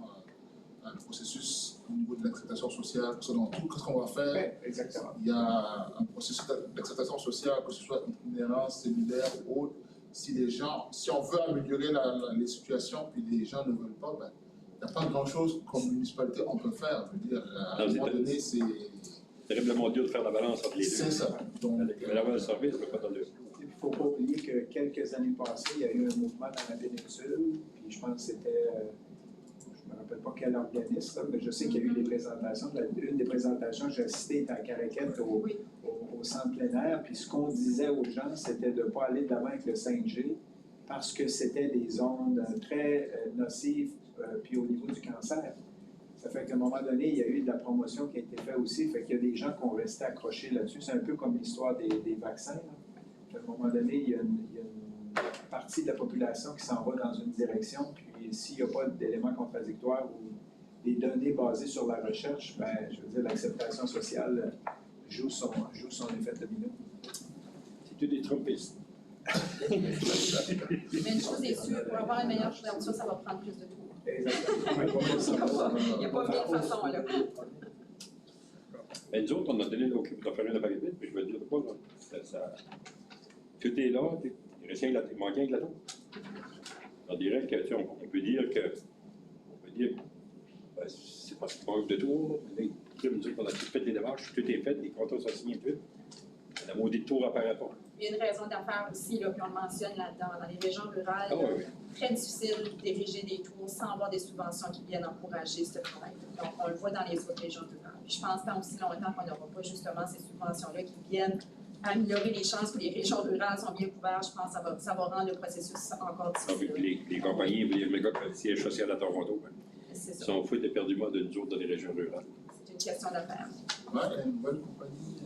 le processus au niveau de l'acceptation sociale, que ce soit dans tout, qu'est-ce qu'on va faire. Ouais, exactement. Il y a un processus d'acceptation sociale, que ce soit itinérance, séminaire ou autre. Si on veut améliorer les situations, puis les gens ne veulent pas, ben, il n'y a pas grand-chose comme municipalité on peut faire. Je veux dire, à un moment donné, c'est terriblement dur de faire la balance entre les deux. c'est ça. Donc, Il va y avoir le service, mais pas dans le. Il ne faut pas oublier que quelques années passées, il y a eu un mouvement dans la péninsule, puis je pense que c'était, je ne me rappelle pas quel organisme, mais je sais qu'il y a eu des présentations. Une des présentations que j'ai assistées était à Caraquette au centre plein air, puis ce qu'on disait aux gens, c'était de ne pas aller de l'avant avec le 5G parce que c'était des ondes très nocives, puis au niveau du cancer. Ça fait qu'à un moment donné, il y a eu de la promotion qui a été faite aussi, fait qu'il y a des gens qui ont resté accrochés là-dessus. C'est un peu comme l'histoire des vaccins, là. À un moment donné, il y a une partie de la population qui s'en va dans une direction, puis s'il n'y a pas d'éléments contradictoires ou des données basées sur la recherche, ben, je veux dire, l'acceptation sociale joue son effet domino. C'est tout des trompistes. Mais une chose est sûre, pour avoir une meilleure couverture, ça va prendre plus de tours. Exactement. Il n'y a pas mille façons, là. Mais nous autres, on a donné le OK pour te faire une appareil vite, puis je veux dire quoi, là, tout est là, il reste il manque un gâteau. On dirait que, tu sais, on peut dire que, ben, c'est parce qu'il manque de tours, mais là, nous dire qu'on a tout fait les démarches, tout est fait, les contrats sont signés, tout. La maudite tour apparaît pas. Il y a une raison d'affaires aussi, là, puis on le mentionne là-dedans. Dans les régions rurales, Ah oui. très difficile d'ériger des tours sans avoir des subventions qui viennent encourager ce travail. Donc, on le voit dans les autres régions rurales. Puis je pense tant aussi longtemps qu'on n'aura pas justement ces subventions-là qui viennent améliorer les chances que les régions rurales sont bien couvertes, je pense que ça va rendre le processus encore Ah, puis difficile. les compagnies, les méga sièges social à Toronto, ben, C'est ils ça. sont fous éperdument de nous autres dans les régions rurales. C'est une question d'affaires. ouais, il y a une nouvelle compagnie,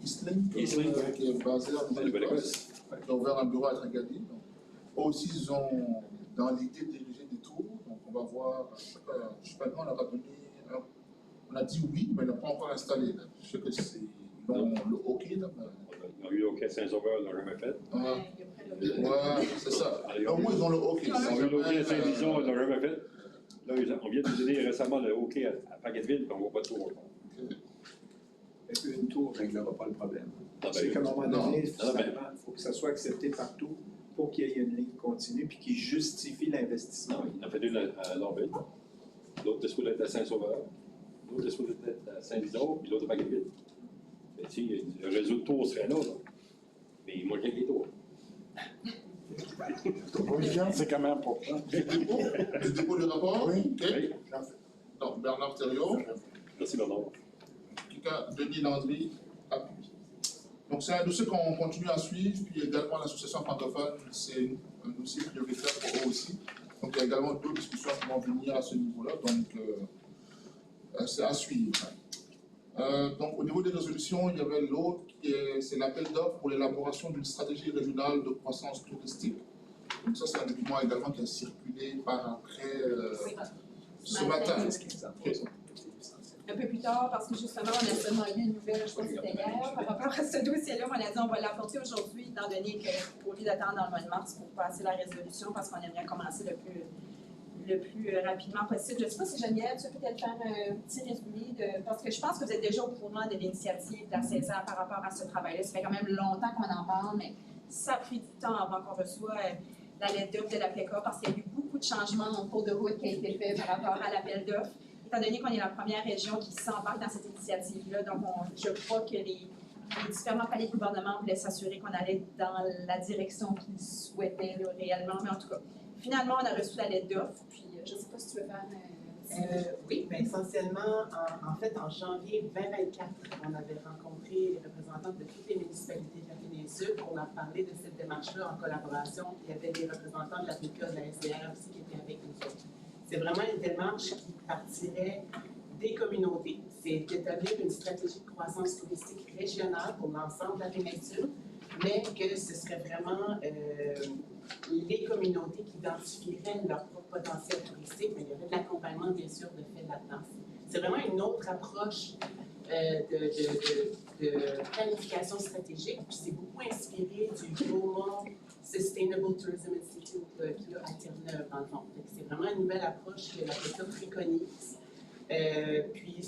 Eastlink, Eastlink, ouais. qui est basée en C'est le Nouvelle-Écosse, qui a ouvert un bureau à Tracadie. Eux aussi, ils ont dans l'idée de diriger des tours. Donc, on va voir, je sais pas, on leur a donné, on a dit oui, mais ils n'ont pas encore installé. Là. Je sais que c'est le hockey, là. Ils ont eu le hockey à Saint-Sauveur, ils l'ont jamais fait. Ouais, c'est ça. Au moins, ils ont le hockey. Ils ont eu le hockey à Saint-Dison, ils l'ont jamais fait. Là, on vient de nous donner récemment le hockey à Paquetteville, puis on ne voit pas de tour encore. Une tour ne réglera pas le problème. Ah, ben, C'est qu'à un moment donné, il non, ben, faut que ça soit accepté partout pour qu'il y ait une ligne continue puis qui justifie l'investissement. Il en a fait une à Lorville, l'autre est supposé être à Saint-Sauveur, l'autre est supposé être à Saint-Dison, puis l'autre à Paquetteville. Mais tu sais, le réseau de tours serait là, mais il manquait des tours. C'est quand même important. Le dépôt du rapport, Oui. ok. Oui. Donc, Bernard Thériault, Merci, Bernard. Denis Landry, appui. Donc, c'est un dossier qu'on continue à suivre, puis également l'association francophone, c'est un dossier prioritaire pour eux aussi. Donc, il y a également d'autres discussions qui vont venir à ce niveau-là, donc c'est à suivre. Donc, au niveau des résolutions, il y avait l'autre, c'est l'appel d'offres pour l'élaboration d'une stratégie régionale de croissance touristique. Donc, ça, c'est un document également qui a circulé par après ce matin. Un peu plus tard, parce que justement, on a seulement eu une nouvelle, je pense que c'était hier, par rapport à ce dossier-là, on a dit on va l'apporter aujourd'hui, étant donné qu'au lieu d'attendre dans le mois de mars pour passer la résolution, parce qu'on aimerait commencer le plus rapidement possible. Je ne sais pas si Geneviève, tu peux peut-être faire un petit résumé, parce que je pense que vous êtes déjà au courant de l'initiative de la César par rapport à ce travail-là. Ça fait quand même longtemps qu'on en parle, mais ça a pris du temps avant qu'on reçoive la lettre d'offre de la PECA, parce qu'il y a eu beaucoup de changements en cours de route qui a été fait par rapport à l'appel d'offres. Étant donné qu'on est la première région qui s'embarque dans cette initiative-là, donc je crois que les différents paliers de gouvernement voulaient s'assurer qu'on allait dans la direction qu'ils souhaitaient là, réellement, mais en tout cas, finalement, on a reçu la lettre d'offre, puis je ne sais pas si tu veux faire oui, bien essentiellement, en fait, en janvier 2024, on avait rencontré les représentants de toutes les municipalités de la péninsule. On a parlé de cette démarche-là en collaboration. Il y avait des représentants de la PECA, de la SDR aussi qui étaient avec nous autres. C'est vraiment une démarche qui partirait des communautés. C'est d'établir une stratégie de croissance touristique régionale pour l'ensemble de la péninsule, mais que ce serait vraiment les communautés qui identifieraient leur propre potentiel touristique, mais il y aurait de l'accompagnement, bien sûr, de fait là-dedans. C'est vraiment une autre approche de planification stratégique, puis c'est beaucoup inspiré du Global Sustainable Tourism Institute qui est à Terre-Neuve, dans le fond. C'est vraiment une nouvelle approche que la PECA préconise. Puis,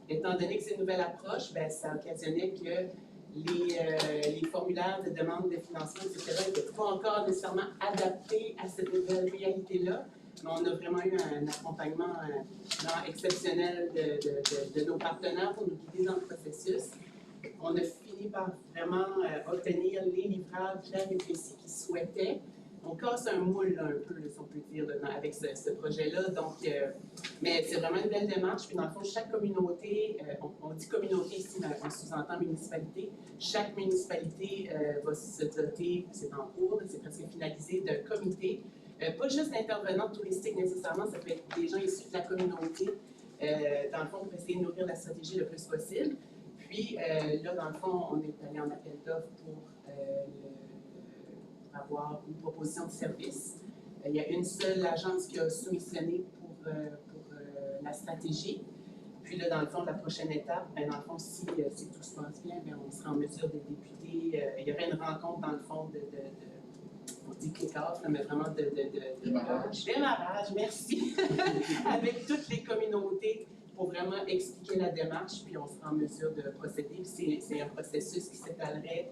étant donné que c'est une nouvelle approche, ben, ça occasionnait que les formulaires de demande de financement, etc., n'étaient pas encore nécessairement adaptés à cette nouvelle réalité-là. Mais on a vraiment eu un accompagnement exceptionnel de nos partenaires pour nous guider dans le processus. On a fini par vraiment obtenir les livrables clairs et précis qu'ils souhaitaient. On casse un moule là, un peu, là, si on peut dire, avec ce projet-là. Donc, mais c'est vraiment une belle démarche. Puis dans le fond, chaque communauté, on dit communauté ici, mais on sous-entend municipalité. Chaque municipalité va se doter, c'est en cours, c'est presque finalisé, d'un comité. Pas juste d'intervenants touristiques nécessairement, ça peut être des gens issus de la communauté, dans le fond, pour essayer de nourrir la stratégie le plus possible. Puis là, dans le fond, on est allé en appel d'offres pour avoir une proposition de service. Il y a une seule agence qui a soumissionné pour la stratégie. Puis là, dans le fond, la prochaine étape, ben, dans le fond, si tout se passe bien, ben, on sera en mesure de débuter. Il y aurait une rencontre, dans le fond, on dit kick-off, mais vraiment de démarrage, merci, avec toutes les communautés pour vraiment expliquer la démarche, puis on sera en mesure de procéder. C'est un processus qui s'étalerait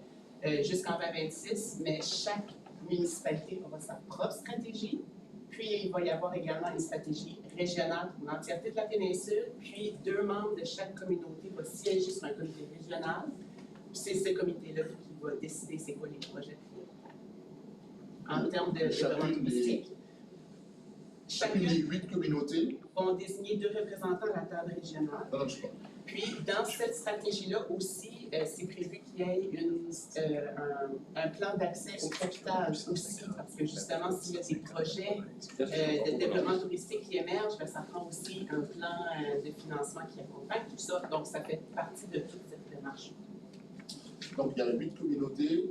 jusqu'en 2026, mais chaque municipalité aura sa propre stratégie. Puis, il va y avoir également une stratégie régionale pour l'entièreté de la péninsule. Puis, 2 membres de chaque communauté vont siéger sur un comité régional. Puis, c'est ce comité-là qui va décider c'est quoi les projets en termes de développement touristique. Chacune des 8 communautés vont désigner 2 représentants à la table régionale. Non, je crois. Puis, dans cette stratégie-là aussi, c'est prévu qu'il y ait un plan d'accès au capital aussi, parce que justement, s'il y a des projets de développement touristique qui émergent, bien, ça prend aussi un plan de financement qui accompagne tout ça. Donc, ça fait partie de toute cette démarche. Donc, il y a 8 communautés,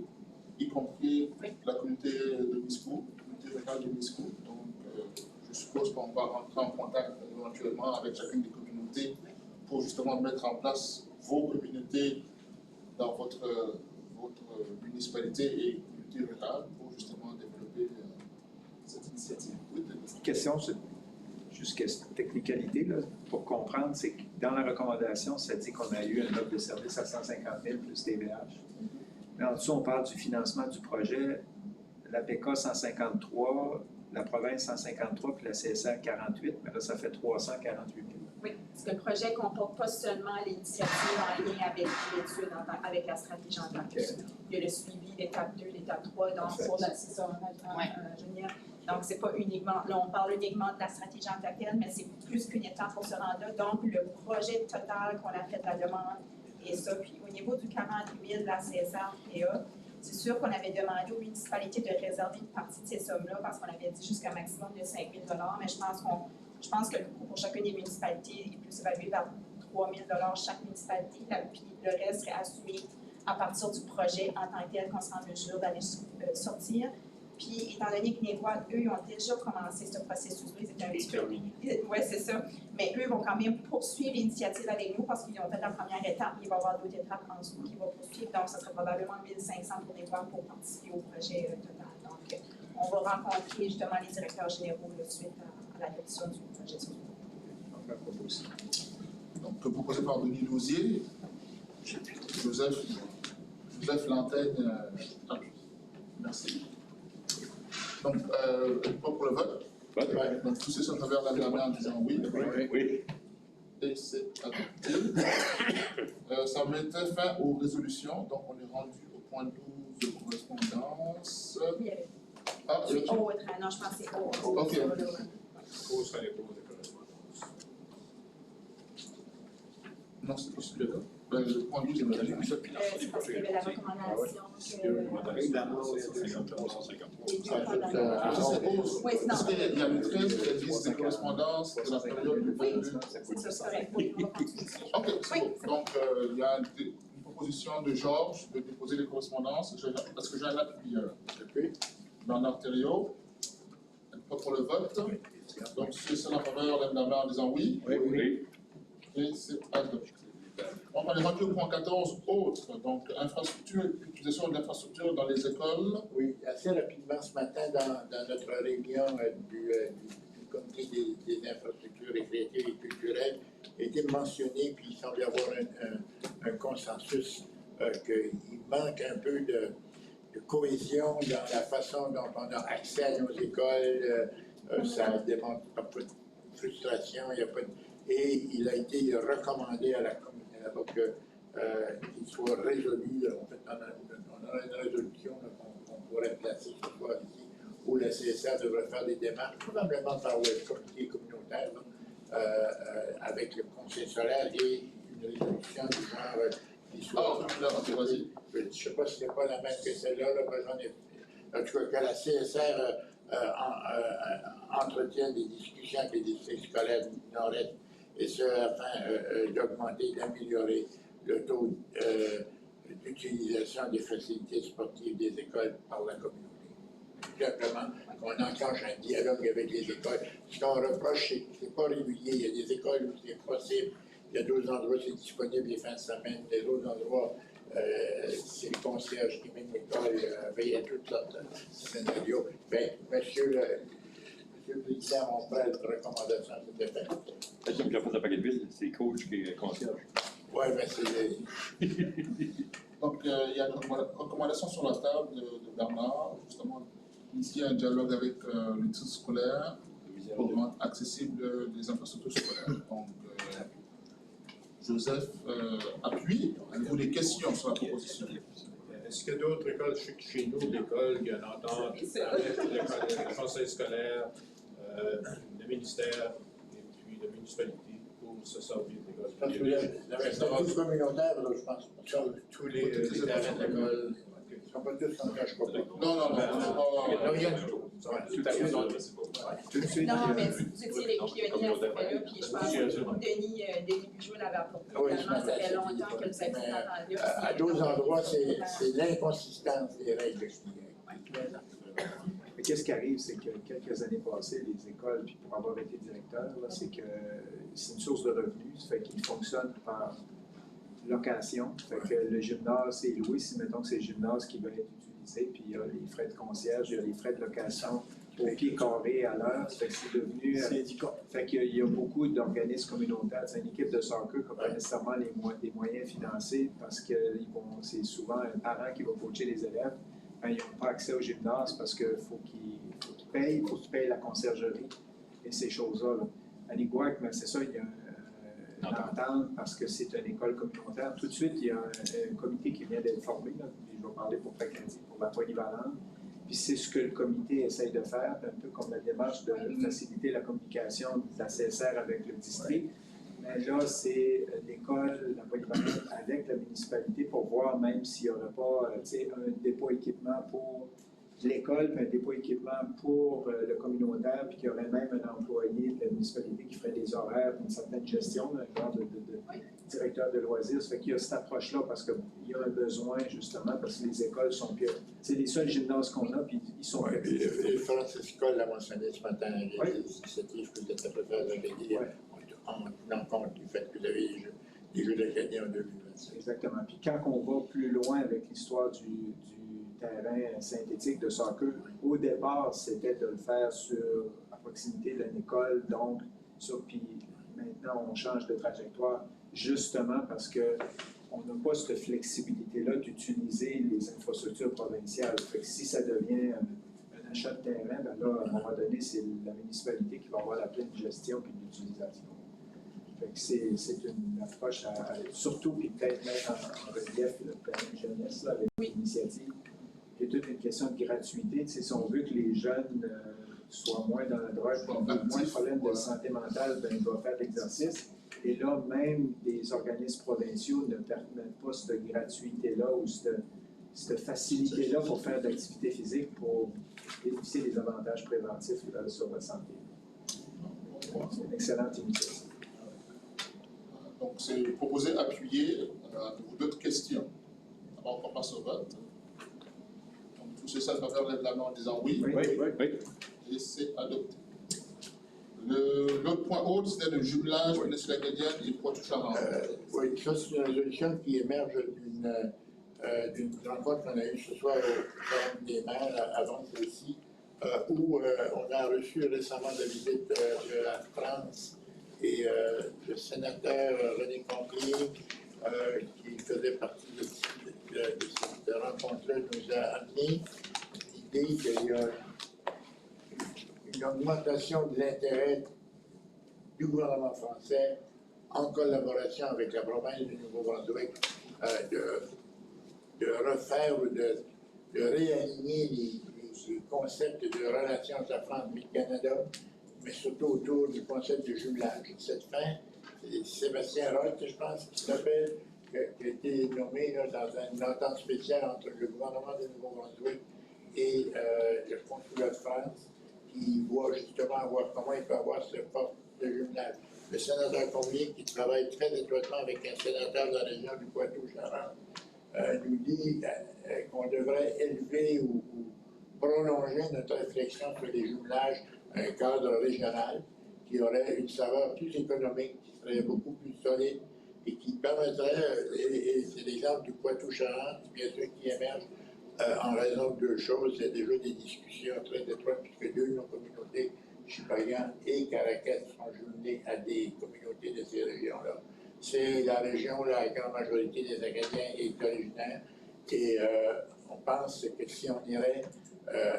y compris la communauté de Miscou, la communauté régionale de Miscou. Donc, je suppose qu'on va rentrer en contact éventuellement avec chacune des communautés pour justement mettre en place vos communautés dans votre municipalité et communauté rurale pour justement développer cette initiative. Oui, Question, juste technicalité, là, pour comprendre, c'est que dans la recommandation, ça dit qu'on a eu un offre de service à 150 000 plus TVH. Mais en dessous, on parle du financement du projet, l'APK 153, la province 153, puis la CSR 48, mais là, ça fait 348 000. Oui, parce que le projet ne comporte pas seulement l'initiative en lien avec l'étude, avec la stratégie en tant que telle. Il y a le suivi, l'étape 2, l'étape 3, donc pour la, c'est ça, Geneviève. Donc, c'est pas uniquement, là, on parle uniquement de la stratégie en tant que telle, mais c'est plus qu'une étape pour se rendre là. Donc, le projet total qu'on a fait de la demande et ça. Puis, au niveau du 48 000 de la CSR-PA, c'est sûr qu'on avait demandé aux municipalités de réserver une partie de ces sommes-là parce qu'on avait dit jusqu'à un maximum de 5 000 $, mais je pense que le coût pour chacune des municipalités est plus évalué vers 3 000 $ chaque municipalité, puis le reste serait assumé à partir du projet en tant que tel qu'on sera en mesure d'aller sortir. Puis, étant donné que les voies, eux, ils ont déjà commencé ce processus-là, ils étaient un petit peu... Oui, c'est ça. Mais eux vont quand même poursuivre l'initiative avec nous parce qu'ils ont fait la première étape. Il va y avoir d'autres étapes en dessous qui vont poursuivre. Donc, ça serait probablement 1 500 pour les voies pour participer au projet total. Donc, on va rencontrer justement les directeurs généraux suite à l'adoption du projet. Donc, proposé par Denis Lausier, Joseph Lantaigne, merci. Donc, pas pour le vote. Donc, tous ceux qui sont en faveur de la main en disant oui. Oui. Et c'est adopté. Ça mettait fin aux résolutions. Donc, on est rendu au point 12 de correspondance. Ah, il y a Autre, non, je pense que c'est autre. Ok. Pause, ça les pose de correspondance. Non, c'est pas celui-là. Le point 12 est validé. C'est parce qu'il y avait la recommandation que... Évidemment, les deux Ça, condamnations. c'est 11. Oui, non. Parce qu'il y a le 13 qui dit des correspondances de la période du 22. C'est ça, c'est correct. Oui, on va continuer. Ok, c'est bon. Donc, il y a une proposition de Georges de déposer les correspondances. Est-ce que j'ai un appui Bernard Thériault. Pas pour le vote. Donc, si c'est en faveur, lève la main en disant oui. Oui. Et c'est adopté. Donc, on est rendu au point 14, autres. Donc, infrastructure, utilisation de l'infrastructure dans les écoles. Oui, assez rapidement ce matin dans notre réunion du comité des infrastructures récréatives et culturelles a été mentionné, puis il semble y avoir un consensus qu'il manque un peu de cohésion dans la façon dont on a accès à nos écoles. Ça demande parfois de frustration, et il a été recommandé à la communauté qu'il soit résolu. En fait, on a une résolution qu'on pourrait placer ce soir ici, où la CSR devrait faire des démarches, probablement par le comité communautaire, avec le conseil scolaire, et une résolution du genre qui soit. Je ne sais pas si ce n'est pas la même que celle-là, en tout cas que la CSR entretienne des discussions avec les districts scolaires du Nord-Est, et ce afin d'augmenter, d'améliorer le taux d'utilisation des facilités sportives des écoles par la communauté. Tout simplement, qu'on enclenche un dialogue avec les écoles. Ce qu'on reproche, c'est que ce n'est pas régulier. Il y a des écoles où c'est possible, il y a d'autres endroits où c'est disponible les fins de semaine, il y a d'autres endroits c'est le concierge qui mène l'école, veille à toutes sortes de scénarios. Bien, Monsieur le Président, on fait une recommandation à cet effet. C'est ça que j'ai fait à Paquetteville, c'est le coach qui est concierge. Oui, mais c'est. Donc, il y a une recommandation sur la table de Bernard, justement, initier un dialogue avec le titre scolaire pour rendre accessible les infrastructures scolaires. Donc, Joseph appuie. Avez-vous des questions sur la proposition? Est-ce que d'autres écoles, je sais que chez nous, l'école, il y a une entente avec le conseil scolaire, le ministère et puis la municipalité pour se servir de l'école? Parce que le statut communautaire, là, je pense, Tous les terrains d'école. ils ne sont pas tous en cache pas. Non, Rien du tout. Tout à fait. Tout de suite. Non, mais vous étiez les pionniers à ce moment-là, puis je pense que Denis Bujoul l'avait apporté également. Ça fait longtemps que le service entendu. À d'autres endroits, c'est l'inconsistance des règles. Mais qu'est-ce qui arrive, c'est que quelques années passées, les écoles, puis pour avoir été directeur, c'est que c'est une source de revenus, ça fait qu'ils fonctionnent par location. Fait que le gymnase est loué, si mettons que c'est le gymnase qui va être utilisé, puis il y a les frais de concierge, il y a les frais de location au pied carré à l'heure. Fait que c'est devenu. Fait qu'il y a beaucoup d'organismes communautaires. C'est une équipe de soccer qui n'a pas nécessairement des moyens financiers parce que c'est souvent un parent qui va coacher les élèves. Ben, ils n'ont pas accès au gymnase parce qu'il faut qu'ils payent, il faut qu'ils payent la conciergerie et ces choses-là. Là. À Niguac, ben, c'est ça, il y a une entente parce que c'est une école communautaire. Tout de suite, il y a un comité qui vient d'être formé, là, puis je vais parler pour Pacadie, pour la polyvalente. Puis c'est ce que le comité essaye de faire, un peu comme la démarche de faciliter la communication de la CSR avec le district. Mais là, c'est l'école, la polyvalente avec la municipalité pour voir même s'il n'y aurait pas un dépôt équipement pour l'école, puis un dépôt équipement pour le communautaire, puis qu'il y aurait même un employé de la municipalité qui ferait des horaires, une certaine gestion, un genre de directeur de loisirs. Ça fait qu'il y a cette approche-là parce qu'il y a un besoin, justement, parce que les écoles sont pires. C'est les seuls gymnases qu'on a, puis ils sont pires. Et Francis Cole l'a mentionné ce matin, les initiatives que vous êtes à faire d'organiser, en tenant compte du fait que vous avez les Jeux d'Acadie en 2025. Exactement. Puis quand on va plus loin avec l'histoire du terrain synthétique de soccer, au départ, c'était de le faire à proximité d'une école, donc puis maintenant, on change de trajectoire justement parce qu'on n'a pas cette flexibilité-là d'utiliser les infrastructures provinciales. Fait que si ça devient un achat de terrain, ben là, à un moment donné, c'est la municipalité qui va avoir la pleine gestion et l'utilisation. Fait que c'est une approche surtout, puis peut-être mettre en relief le plan de jeunesse là, avec l'initiative. Il y a toute une question de gratuité. Si on veut que les jeunes soient moins dans la drogue, moins de problèmes de santé mentale, ben, ils doivent faire de l'exercice. Et là, même des organismes provinciaux ne permettent pas cette gratuité-là ou cette facilité-là pour faire de l'activité physique pour bénéficier des avantages préventifs sur la santé. C'est une excellente initiative. Donc, c'est proposé, appuyé. Avez-vous d'autres questions? Alors, on passe au vote. Donc, tous ceux qui faveur lèvent la main en disant oui. Oui. Et c'est adopté. L'autre point haut, c'était le jumelage péninsule acadienne et Poitou-Charentes. Oui, ça, c'est une résolution qui émerge d'une rencontre qu'on a eue ce soir au Forum des maires avant celle-ci, où on a reçu récemment la visite de la France et le sénateur René Conglier, qui faisait partie de cette rencontre-là, nous a amené l'idée qu'il y a une augmentation de l'intérêt du gouvernement français en collaboration avec la province du Nouveau-Brunswick de refaire ou de réaligner les concepts de relations entre la France et le Canada, mais surtout autour du concept de jumelage. Cette fin, c'est Sébastien Roth, je pense, qui s'appelle, qui a été nommé là, dans une entente spéciale entre le gouvernement du Nouveau-Brunswick et le consulat de France, qui voit justement voir comment il peut avoir ce poste de jumelage. Le sénateur Conglier, qui travaille très étroitement avec un sénateur de la région du Poitou-Charentes, nous dit qu'on devrait élever ou prolonger notre réflexion sur les jumelages à un cadre régional qui aurait une saveur plus économique, qui serait beaucoup plus solide et qui permettrait, et c'est l'exemple du Poitou-Charentes, bien sûr, qui émerge en raison de deux choses. Il y a déjà des discussions très étroites puisque deux de nos communautés, Chipagans et Caraquet, sont jumelées à des communautés de ces régions-là. C'est la région où la grande majorité des Acadiens est originaire et on pense que si on irait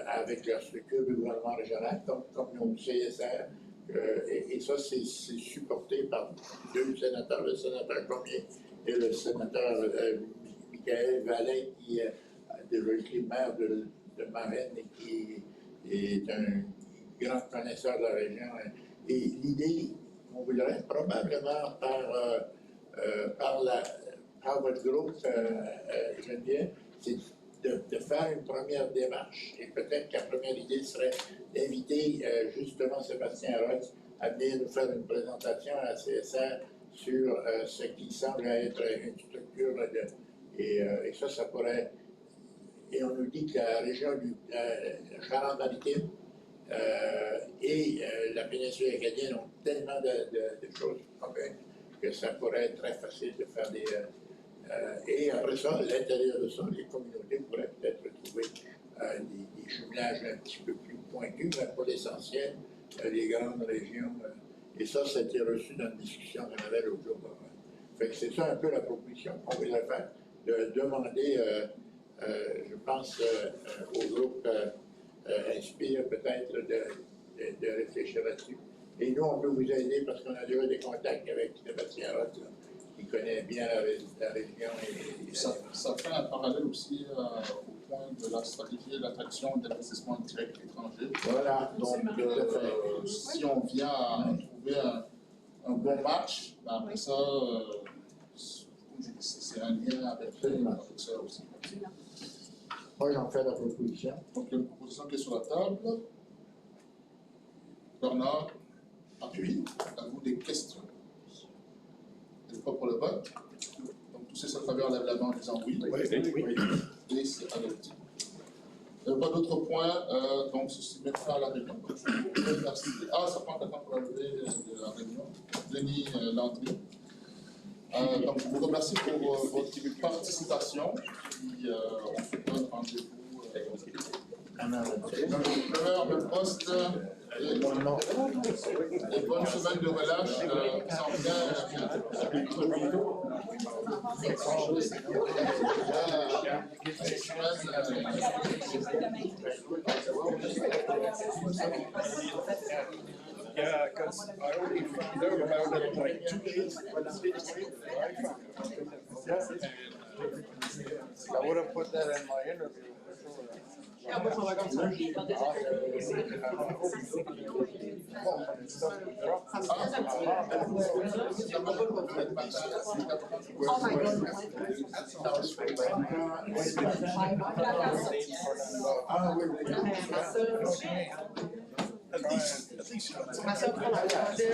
avec la structure du gouvernement régional, comme nos CSR, et ça c'est supporté par deux sénateurs, le sénateur Cormier et le sénateur Michael Vallée, qui a déjà été maire de Marraine et qui est un grand connaisseur de la région. Et l'idée qu'on voudrait probablement par votre groupe, Geneviève, c'est de faire une première démarche. Et peut-être que la première idée serait d'inviter justement Sébastien Roth à venir nous faire une présentation à la CSR sur ce qui semble être une structure et ça pourrait. Et on nous dit que la région du Charente-Maritime et la péninsule acadienne ont tellement de choses communes que ça pourrait être très facile de faire des. Et après ça, à l'intérieur de ça, les communautés pourraient peut-être trouver des jumelages un petit peu plus pointus, mais pour l'essentiel, les grandes régions. Et ça a été reçu dans une discussion qu'on avait l'autre jour. Fait que c'est ça un peu la proposition qu'on voudrait faire, de demander, je pense, au groupe Inspire peut-être de réfléchir là-dessus. Et nous, on peut vous aider parce qu'on a déjà des contacts avec Sébastien Roth, qui connaît bien la région. Ça fait un parallèle aussi au point de la stratégie et l'attraction d'investissements directs étrangers. Voilà, donc si on vient à trouver un bon match, ben après ça, c'est un lien avec ça aussi. Moi, j'en fais la proposition. Donc, il y a une proposition qui est sur la table. Bernard, appuie. Avez-vous des questions? Vous n'êtes pas pour le vote? Donc, tous ces travailleurs lèvent la main en disant oui. Oui. Et c'est adopté. Il n'y a pas d'autres points, donc ceci met fin à la réunion. Merci. Ah, ça prend un temps pour la levée de la réunion. Denis Landry. Donc, je vous remercie pour votre participation. Puis, on se donne rendez-vous. Même poste et bonne semaine de relâche. S'en Yeah, because I only found out about it like 2 days when the video I would have put that in my interview for sure. Ja, muss man mal ganz kurz. Oh my God. Ma soeur prend la voiture.